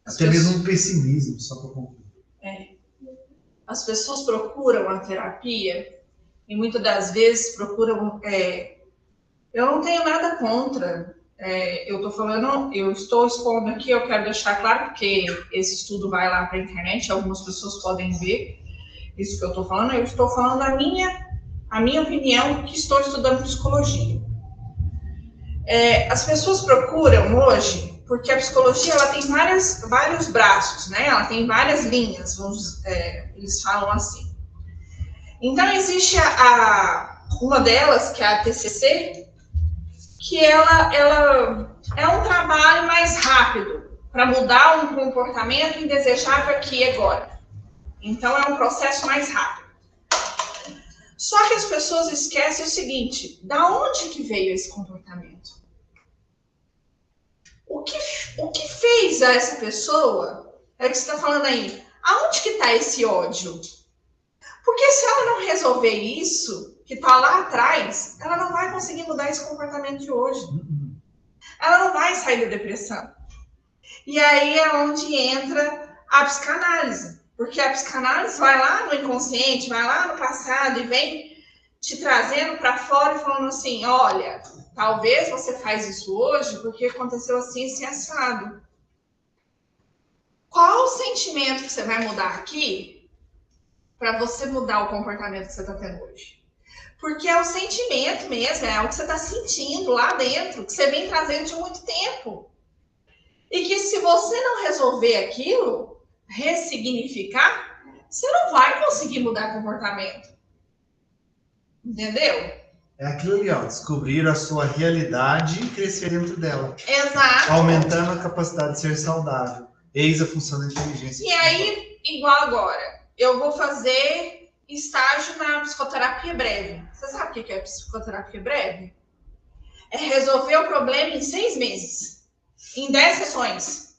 Até mesmo um pessimismo, só para concluir. As pessoas procuram a terapia e muitas das vezes procuram... eu não tenho nada contra. Eu estou expondo aqui, eu quero deixar claro, porque esse estudo vai lá para a internet, algumas pessoas podem ver isso que eu estou falando. Eu estou falando a minha opinião, que estou estudando psicologia. As pessoas procuram hoje, porque a psicologia ela tem vários braços, né? Ela tem várias linhas, eles falam assim. Então, existe uma delas, que é a TCC, que ela é um trabalho mais rápido para mudar um comportamento indesejável aqui e agora. Então, é um processo mais rápido. Só que as pessoas esquecem o seguinte: da onde que veio esse comportamento? O que fez a essa pessoa? É o que você está falando aí. Aonde que está esse ódio? Porque se ela não resolver isso, que está lá atrás, ela não vai conseguir mudar esse comportamento de hoje. Ela não vai sair da depressão. E aí é onde entra a psicanálise. Porque a psicanálise vai lá no inconsciente, vai lá no passado e vem te trazendo para fora e falando assim: olha, talvez você faz isso hoje porque aconteceu assim, assim, assado. Qual o sentimento que você vai mudar aqui para você mudar o comportamento que você está tendo hoje? Porque é o sentimento mesmo, é o que você está sentindo lá dentro, que você vem trazendo de muito tempo. E que se você não resolver aquilo, ressignificar, você não vai conseguir mudar comportamento. Entendeu? É aquilo ali, ó, descobrir a sua realidade e crescer dentro dela. Exato. Aumentando a capacidade de ser saudável. Eis a função da inteligência. E aí, igual agora, eu vou fazer estágio na psicoterapia breve. Você sabe o que é psicoterapia breve? É resolver o problema em 6 meses. Em 10 sessões.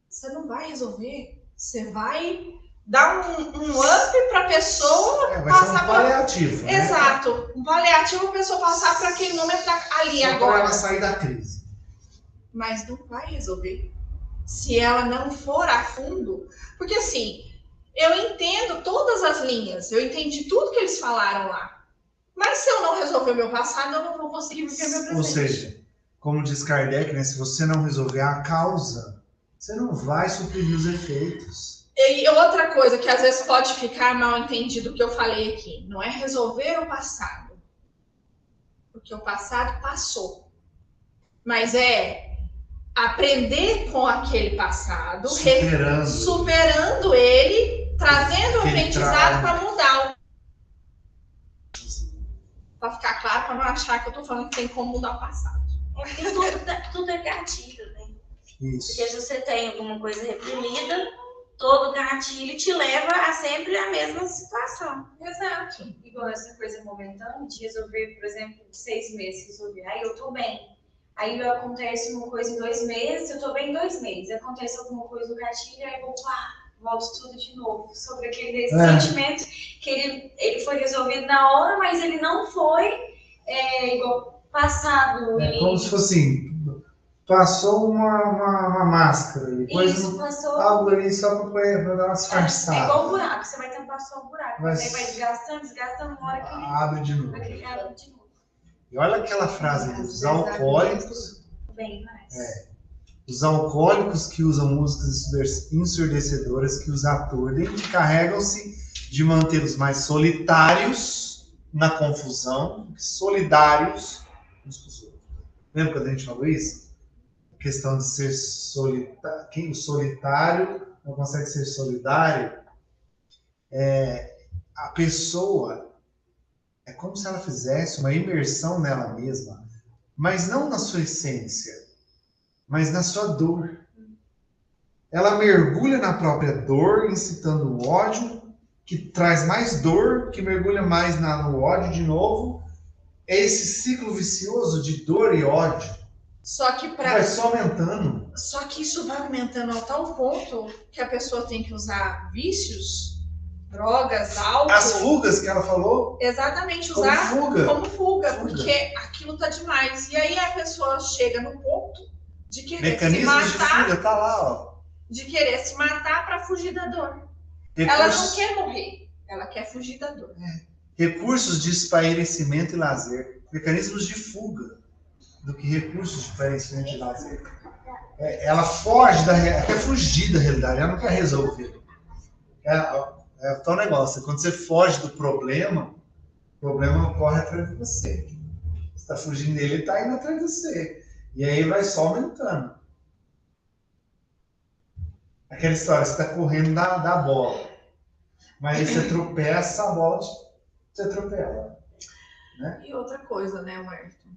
Você não vai resolver. Você vai dar um up para a pessoa vai ser um paliativo. Né? Exato. Um paliativo para a pessoa passar para aquele momento ali só agora. Para ela sair da crise. Mas não vai resolver. Se ela não for a fundo. Porque assim, eu entendo todas as linhas. Eu entendi tudo que eles falaram lá. Mas se eu não resolver o meu passado, eu não vou conseguir viver meu presente. Ou seja, como diz Kardec, né, se você não resolver a causa, você não vai suprimir os efeitos. E outra coisa que às vezes pode ficar mal entendido que eu falei aqui, não é resolver o passado. Porque o passado passou. Mas é aprender com aquele passado, superando ele, trazendo o aprendizado para mudar. Para ficar claro, para não achar que eu estou falando que tem como mudar o passado. Tudo é gatilho, né? Isso. Porque se você tem alguma coisa reprimida, todo gatilho te leva a sempre a mesma situação. Exato. Igual essa coisa momentânea de resolver, por exemplo, 6 meses resolver. Aí eu tô bem. Aí acontece uma coisa em 2 meses, eu tô bem em 2 meses. Acontece alguma coisa no gatilho, aí eu vou volto tudo de novo. Sobre aquele sentimento que ele foi resolvido na hora, mas ele não foi igual passado. É como se fosse assim, passou uma máscara, depois algo ali só para dar uma disfarçada. É igual um buraco, você vai tentar passar um buraco, mas aí vai desgastando, uma hora que ele abre de novo. Abre de novo. E olha aquela frase dos alcoólicos. Bem mais. Os alcoólicos que usam músicas ensurdecedoras, que os aturdem, que carregam-se de manter os mais solitários na confusão, solidários uns com os outros. Lembra quando a gente falou isso? A questão de ser solitário. Quem o solitário não consegue ser solidário? A pessoa É como se ela fizesse uma imersão nela mesma, mas não na sua essência, mas na sua dor. Ela mergulha na própria dor, incitando o ódio, que traz mais dor, que mergulha mais no ódio de novo. É esse ciclo vicioso de dor e ódio. Só que Vai só aumentando. Só que isso vai aumentando a tal ponto que a pessoa tem que usar vícios, drogas, álcool. As fugas que ela falou. Exatamente, Como usar fuga. como fuga, porque aquilo tá demais. E aí a pessoa chega no ponto de querer Mecanismos se de matar, fuga, tá lá, ó. de querer se matar para fugir da dor. Recursos, Ela não quer morrer, ela quer fugir da dor. recursos de espairecimento e lazer. Mecanismos de fuga do que recursos de espairecimento e lazer. Ela foge ela quer fugir da realidade, ela não quer resolver. É tal negócio, quando você foge do problema, o problema corre atrás de você. Você está fugindo dele, ele está indo atrás de você. E aí vai só aumentando. Aquela história, você está correndo da bola. Mas você tropeça, a bola te atropela. Né? E outra coisa, né, Wellington?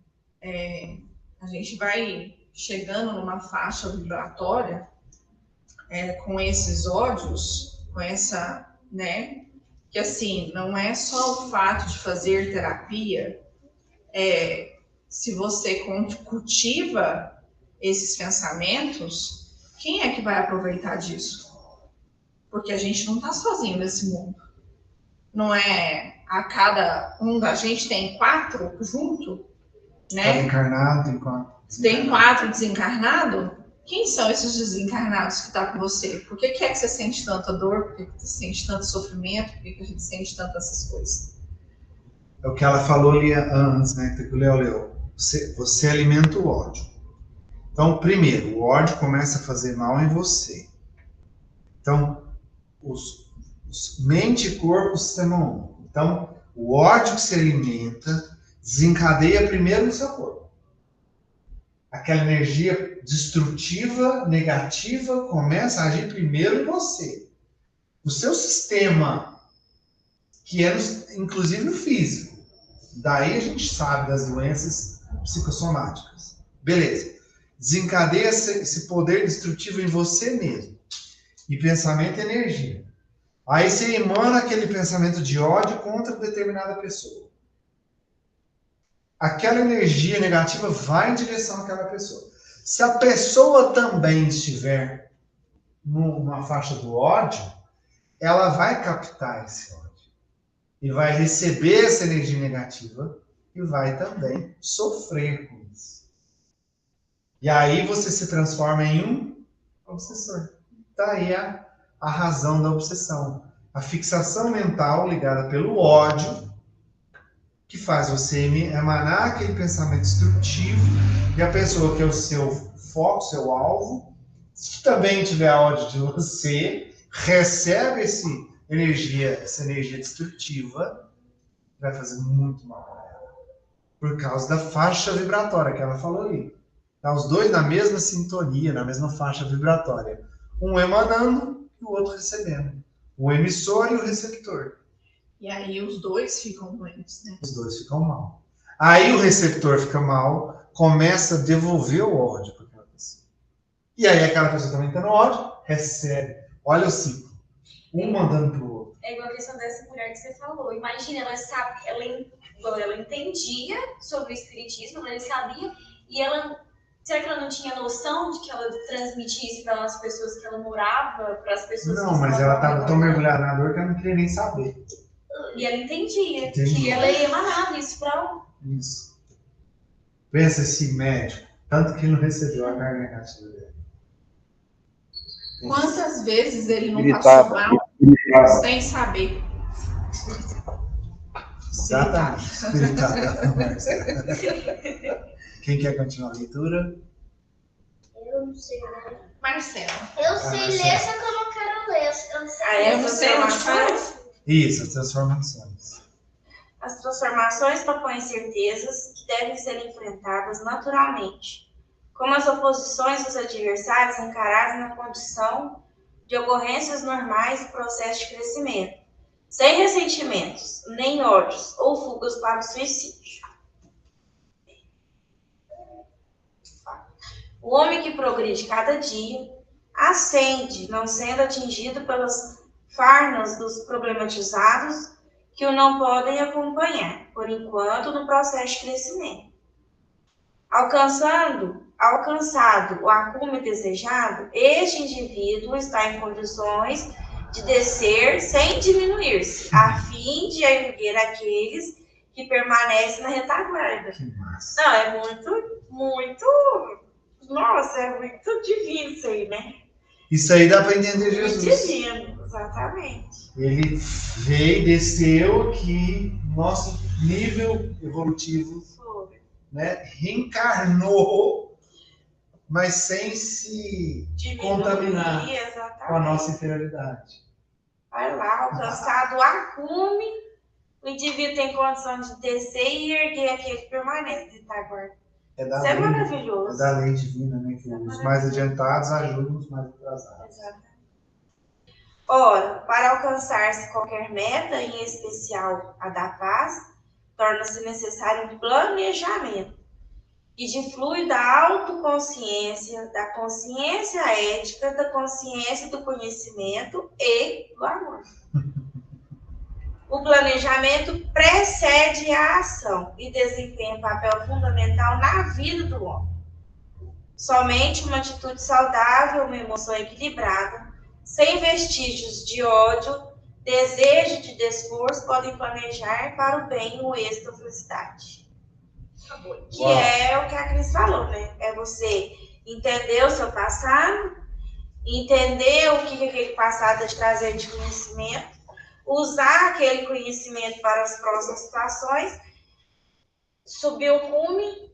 A gente vai chegando numa faixa vibratória com esses ódios, com essa, né? Que assim, não é só o fato de fazer terapia, se você cultiva esses pensamentos, quem é que vai aproveitar disso? Porque a gente não está sozinho nesse mundo. Não é a cada um da gente tem 4 junto, né? Encarnado, tem 4. Tem 4 desencarnados? Quem são esses desencarnados que estão com você? Por que é que você sente tanta dor? Por que você sente tanto sofrimento? Por que a gente sente tantas essas coisas? É o que ela falou ali antes, né? Que o Léo leu. Você alimenta o ódio. Então, primeiro, o ódio começa a fazer mal em você. Então, mente e corpo, sistema 1. Então, o ódio que se alimenta desencadeia primeiro no seu corpo. Aquela energia destrutiva, negativa, começa a agir primeiro em você. O seu sistema, que é inclusive no físico. Daí a gente sabe das doenças psicossomáticas. Beleza. Desencadeia esse poder destrutivo em você mesmo. E pensamento é energia. Aí você emana aquele pensamento de ódio contra determinada pessoa. Aquela energia negativa vai em direção àquela pessoa. Se a pessoa também estiver numa faixa do ódio, ela vai captar esse ódio. E vai receber essa energia negativa e vai também sofrer com isso. E aí você se transforma em um obsessor. Daí a razão da obsessão. A fixação mental ligada pelo ódio, que faz você emanar aquele pensamento destrutivo, e a pessoa que é o seu foco, seu alvo, se também tiver ódio de você, recebe essa energia destrutiva, vai fazer muito mal para ela. Por causa da faixa vibratória que ela falou ali. Tá os dois na mesma sintonia, na mesma faixa vibratória. Um emanando e o outro recebendo. O emissor e o receptor. E aí os dois ficam doentes, né? Os dois ficam mal. Aí o receptor fica mal, começa a devolver o ódio para aquela pessoa. E aí aquela pessoa também está no ódio, recebe. Olha o ciclo. Um mandando pro outro. É igual a questão dessa mulher que você falou. Imagina, ela entendia sobre o espiritismo, ela sabia, e será que ela não tinha noção de que ela transmitia isso para as pessoas que ela morava, para as pessoas não, que mas ela estava tão mergulhada na dor que ela não queria nem saber. E ela entendia que ela ia emanar isso para ela. Isso. Pensa esse médico, tanto que ele não recebeu a carga negativa dele. Quantas vezes ele não passou mal sem saber? Exatamente. Quem quer continuar a leitura? Eu não sei ler. Marcelo. Eu sei ler, só que eu não quero ler. Eu não sei onde faz. Isso, as transformações. As transformações propõem certezas que devem ser enfrentadas naturalmente, como as oposições dos adversários encaradas na condição de ocorrências normais do processo de crescimento, sem ressentimentos, nem ódios ou fugas para o suicídio. O homem que progride cada dia ascende, não sendo atingido pelas farnas dos problematizados que o não podem acompanhar, por enquanto, no processo de crescimento. Alcançado o acume desejado, este indivíduo está em condições de descer sem diminuir-se, a fim de erguer aqueles que permanecem na retaguarda. Não, é muito, nossa, é muito divino isso aí, né? Isso aí dá para entender Jesus. Muito divino, exatamente. Ele veio, desceu aqui, nosso nível evolutivo, né? Reencarnou, mas sem se contaminar com a nossa interioridade. Vai lá, alcançado o acume, o indivíduo tem condição de descer e erguer aquele que permanece, retaguarda. Isso é maravilhoso. É da lei divina, né? Que os mais adiantados ajudam os mais atrasados. Exatamente. Ora, para alcançar-se qualquer meta, em especial a da paz, torna-se necessário um planejamento que diflui da autoconsciência, da consciência ética, da consciência do conhecimento e do amor. O planejamento precede a ação e desempenha um papel fundamental na vida do homem. Somente uma atitude saudável, uma emoção equilibrada, sem vestígios de ódio, desejo de desforço, podem planejar para o bem, o êxito, a felicidade. Que é o que a Cris falou, né? É você entender o seu passado, entender o que aquele passado está te trazendo de conhecimento, usar aquele conhecimento para as próximas situações, subir o cume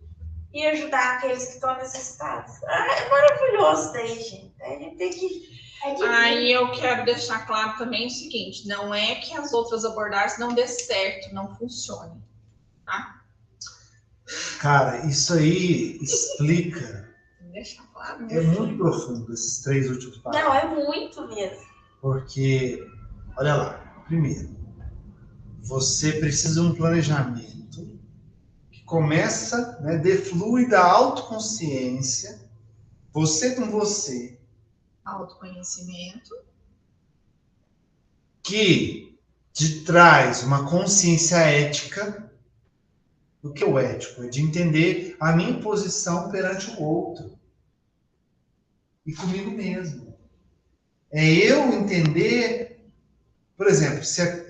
e ajudar aqueles que estão necessitados. É maravilhoso isso daí, gente. A gente tem que... Aí eu quero deixar claro também o seguinte, não é que as outras abordagens não dê certo, não funcione, tá? Cara, isso aí explica. Deixa claro. É muito profundo esses 3 últimos parágrafos. Não, é muito mesmo. Porque, olha lá, primeiro, você precisa de um planejamento que começa, né, deflui da autoconsciência, você com você, Autoconhecimento. que te traz uma consciência ética. O que é o ético? É de entender a minha posição perante o outro. E comigo mesmo. É eu entender, por exemplo,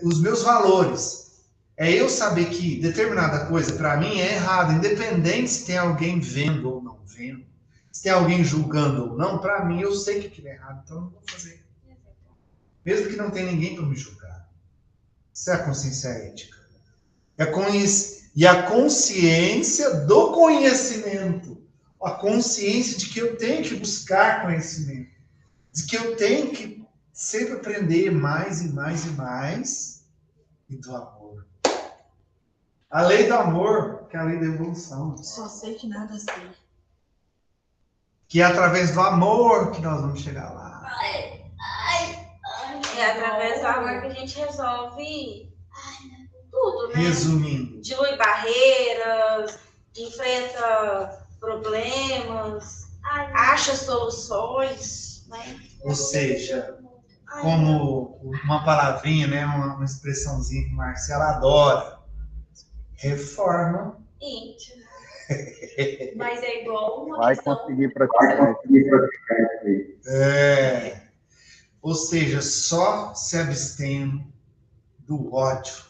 os meus valores. É eu saber que determinada coisa para mim é errada, independente se tem alguém vendo ou não vendo, se tem alguém julgando ou não, para mim eu sei que aquilo é errado, então eu não vou fazer. Mesmo que não tenha ninguém para me julgar. Isso é a consciência ética. E a consciência do conhecimento. A consciência de que eu tenho que buscar conhecimento. De que eu tenho que sempre aprender mais e mais e mais. E do amor. A lei do amor, que é a lei da evolução. Só sei que nada sei. Que é através do amor que nós vamos chegar lá. É através do amor que a gente resolve tudo, né? Resumindo. Dilui barreiras, enfrenta problemas, acha soluções, né? Ou seja, como uma palavrinha, né, uma expressãozinha que Marcela adora. Reforma íntima. Mas é igual uma Vai questão... conseguir praticar isso aí. Ou seja, só se abstendo do ódio.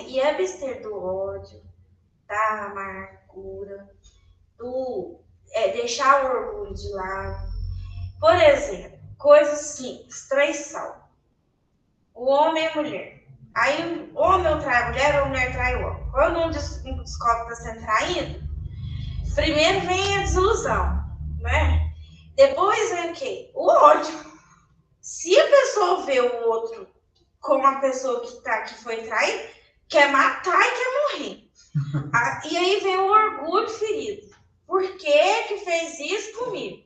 E abster do ódio, da amargura, deixar o orgulho de lado. Por exemplo, coisas simples, traição. O homem e a mulher. Aí o homem trai a mulher ou a mulher trai o homem. Quando um descobre que está sendo traído, primeiro vem a desilusão, né? Depois vem o quê? O ódio. Se a pessoa vê o outro como a pessoa que foi traída, quer matar e quer morrer. E aí vem o orgulho ferido. Por que fez isso comigo?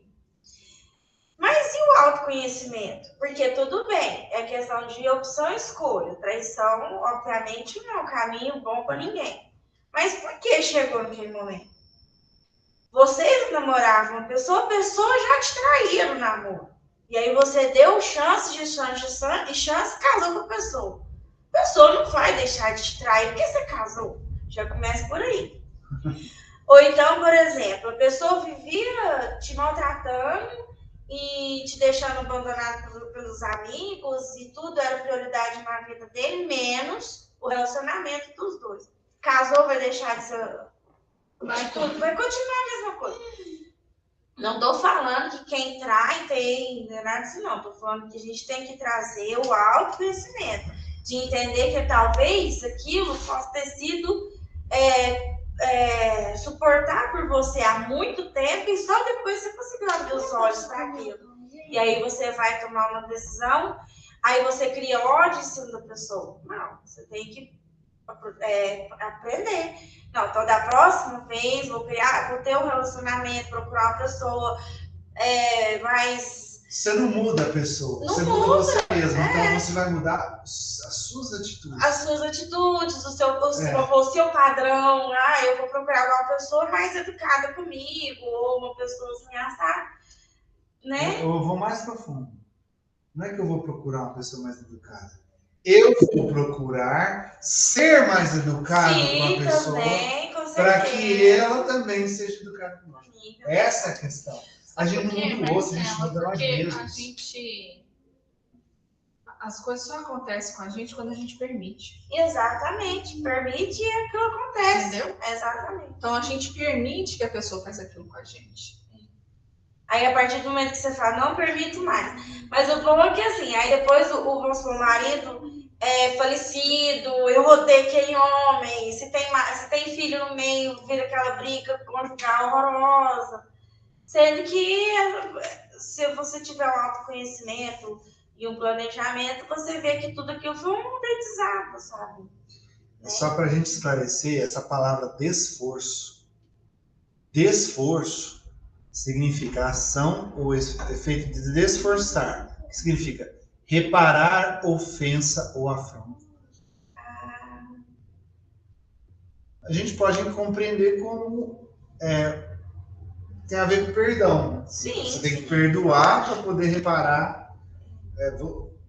Mas e o autoconhecimento. Porque tudo bem, é questão de opção e escolha. Traição, obviamente, não é um caminho bom para ninguém. Mas por que chegou naquele momento? Vocês namoravam a pessoa já te traía no namoro. E aí você deu chance e casou com a pessoa. A pessoa não vai deixar de te trair porque você casou. Já começa por aí. Ou então, por exemplo, a pessoa vivia te maltratando e te deixando abandonado pelos amigos e tudo era prioridade na vida dele, menos o relacionamento dos dois. Casou, vai deixar de ser... Tudo vai continuar a mesma coisa. Não estou falando que quem trai tem, não é nada disso não. Estou falando que a gente tem que trazer o autoconhecimento, de entender que talvez aquilo possa ter sido suportar por você há muito tempo e só depois você conseguiu abrir os olhos para aquilo. E aí você vai tomar uma decisão, aí você cria ódio em cima da pessoa. Não, você tem que aprender. Não, então da próxima vez vou ter um relacionamento, procurar uma pessoa mais... Você não muda a pessoa, não você muda você mesmo. Então você vai mudar as suas atitudes. As suas atitudes, o seu padrão. Eu vou procurar uma pessoa mais educada comigo, ou uma pessoa assim, assada, né? Eu vou mais profundo. Não é que eu vou procurar uma pessoa mais educada. Eu vou procurar ser mais educado com a pessoa para que ela também seja educada comigo. Essa é a questão. A gente não muda o outro, a gente muda nós mesmos. As coisas só acontecem com a gente quando a gente permite. Exatamente. Permite e aquilo acontece. Entendeu? Exatamente. Então a gente permite que a pessoa faça aquilo com a gente. Aí a partir do momento que você fala, não permito mais. Mas o bom é que assim, aí depois o seu marido é falecido, eu rodei aquele homem, se tem filho no meio, vira aquela briga conjugal horrorosa. Sendo que se você tiver um autoconhecimento e um planejamento, você vê que tudo aquilo foi um aprendizado, sabe? Só para a gente esclarecer, essa palavra desforço. Desforço significa ação ou efeito de desforçar, que significa reparar ofensa ou afronta. A gente pode compreender como tem a ver com perdão. Sim, você tem que perdoar para poder reparar.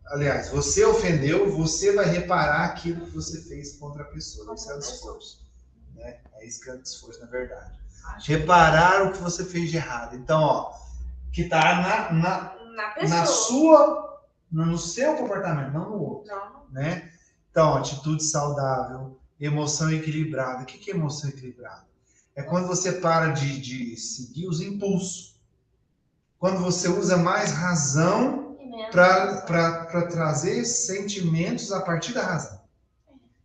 Aliás, você ofendeu, você vai reparar aquilo que você fez contra a pessoa. Isso é o desforço. Né? É isso que é o desforço, na verdade. Reparar o que você fez de errado. Então, que está no seu comportamento, não no outro. Não. Né? Então, atitude saudável, emoção equilibrada. O que é emoção equilibrada? É quando você para de seguir os impulsos. Quando você usa mais razão para trazer sentimentos a partir da razão.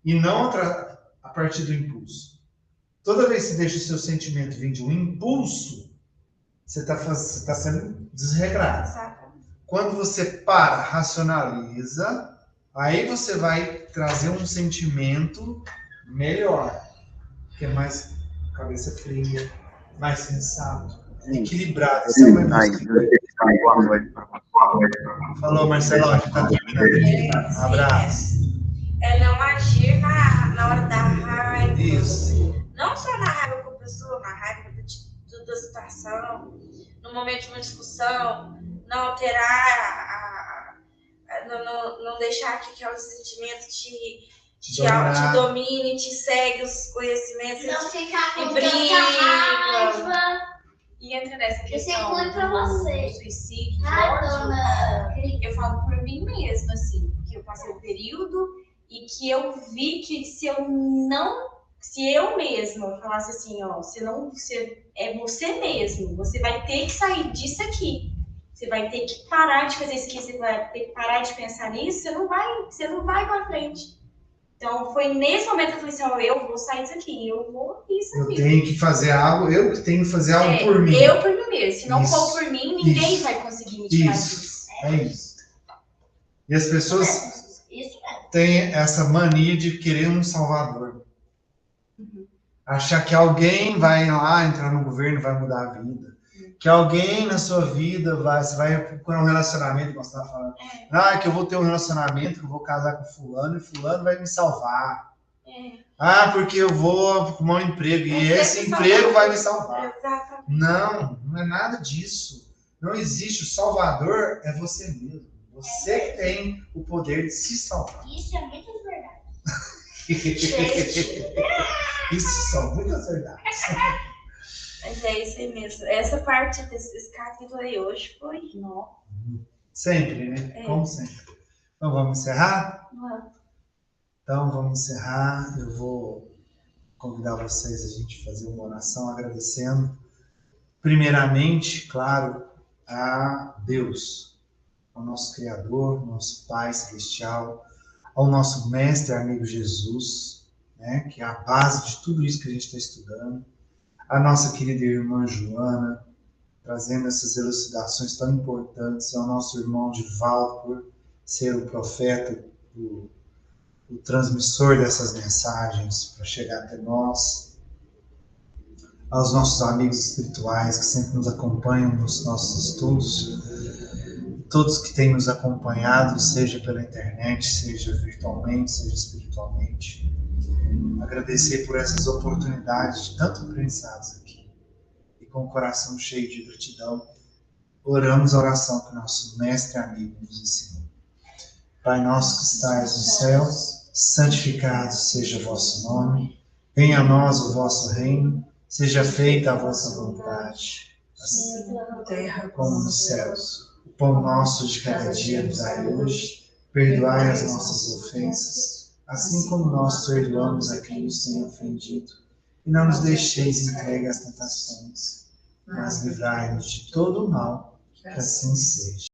E não a partir do impulso. Toda vez que você deixa o seu sentimento vir de um impulso, você está sendo desregrado. Exatamente. Quando você para, racionaliza, aí você vai trazer um sentimento melhor. Que é mais cabeça fria, mais sensato, equilibrado. Boa noite. Falou, Marcelo, já está terminando. Um abraço. É não agir na hora da raiva. Isso. Não só na raiva com a pessoa, na raiva da situação, no momento de uma discussão, não alterar, não deixar que aquele sentimento te domine, te segue os conhecimentos. Não ficar com briga. Raiva. E entra nessa questão Isso é ruim pra você. do suicídio, ódio, eu falo por mim mesma, assim, que eu passei um período e que eu vi que se eu mesma falasse assim, ó, é você mesmo, você vai ter que sair disso aqui. Você vai ter que parar de fazer isso aqui, você vai ter que parar de pensar nisso, você não vai pra frente. Então, foi nesse momento que eu falei assim, ó, eu vou sair disso aqui, eu vou isso aqui. Eu tenho que fazer algo por mim. Eu por mim mesmo. Se não for por mim, ninguém vai conseguir me tirar disso. É isso. E as pessoas têm essa mania de querer um salvador. Achar que alguém vai lá entrar no governo e vai mudar a vida. que alguém na sua vida você vai procurar um relacionamento, como você estava falando. Ah, que eu vou ter um relacionamento, que eu vou casar com fulano, e fulano vai me salvar. Ah, porque eu vou arrumar um emprego, e esse emprego vai me salvar. Exatamente. Não, não é nada disso. Não existe. O salvador é você mesmo. Você que tem o poder de se salvar. Isso é muito verdade. Isso são muitas verdades. Mas é isso aí mesmo. Essa parte desse capítulo aí hoje foi. Sempre, né? Como sempre. Então vamos encerrar? Então vamos encerrar. Eu vou convidar vocês a gente fazer uma oração agradecendo, primeiramente, claro, a Deus, ao nosso Criador, nosso Pai Celestial, ao nosso Mestre amigo Jesus, né, que é a base de tudo isso que a gente está estudando, a nossa querida irmã Joana, trazendo essas elucidações tão importantes, ao nosso irmão Divaldo, por ser o profeta, o transmissor dessas mensagens para chegar até nós, aos nossos amigos espirituais que sempre nos acompanham nos nossos estudos, todos que têm nos acompanhado, seja pela internet, seja virtualmente, seja espiritualmente. Agradecer por essas oportunidades de tanto aprendizados aqui. E com o coração cheio de gratidão, oramos a oração que nosso mestre amigo nos ensinou. Pai nosso que estais nos céus, santificado seja o vosso nome, venha a nós o vosso reino, seja feita a vossa vontade, assim na terra como nos céus. O pão nosso de cada dia nos dai hoje, perdoai as nossas ofensas, assim como nós perdoamos a quem nos tem ofendido, e não nos deixeis entregue às tentações, mas livrai-nos de todo o mal, que assim seja.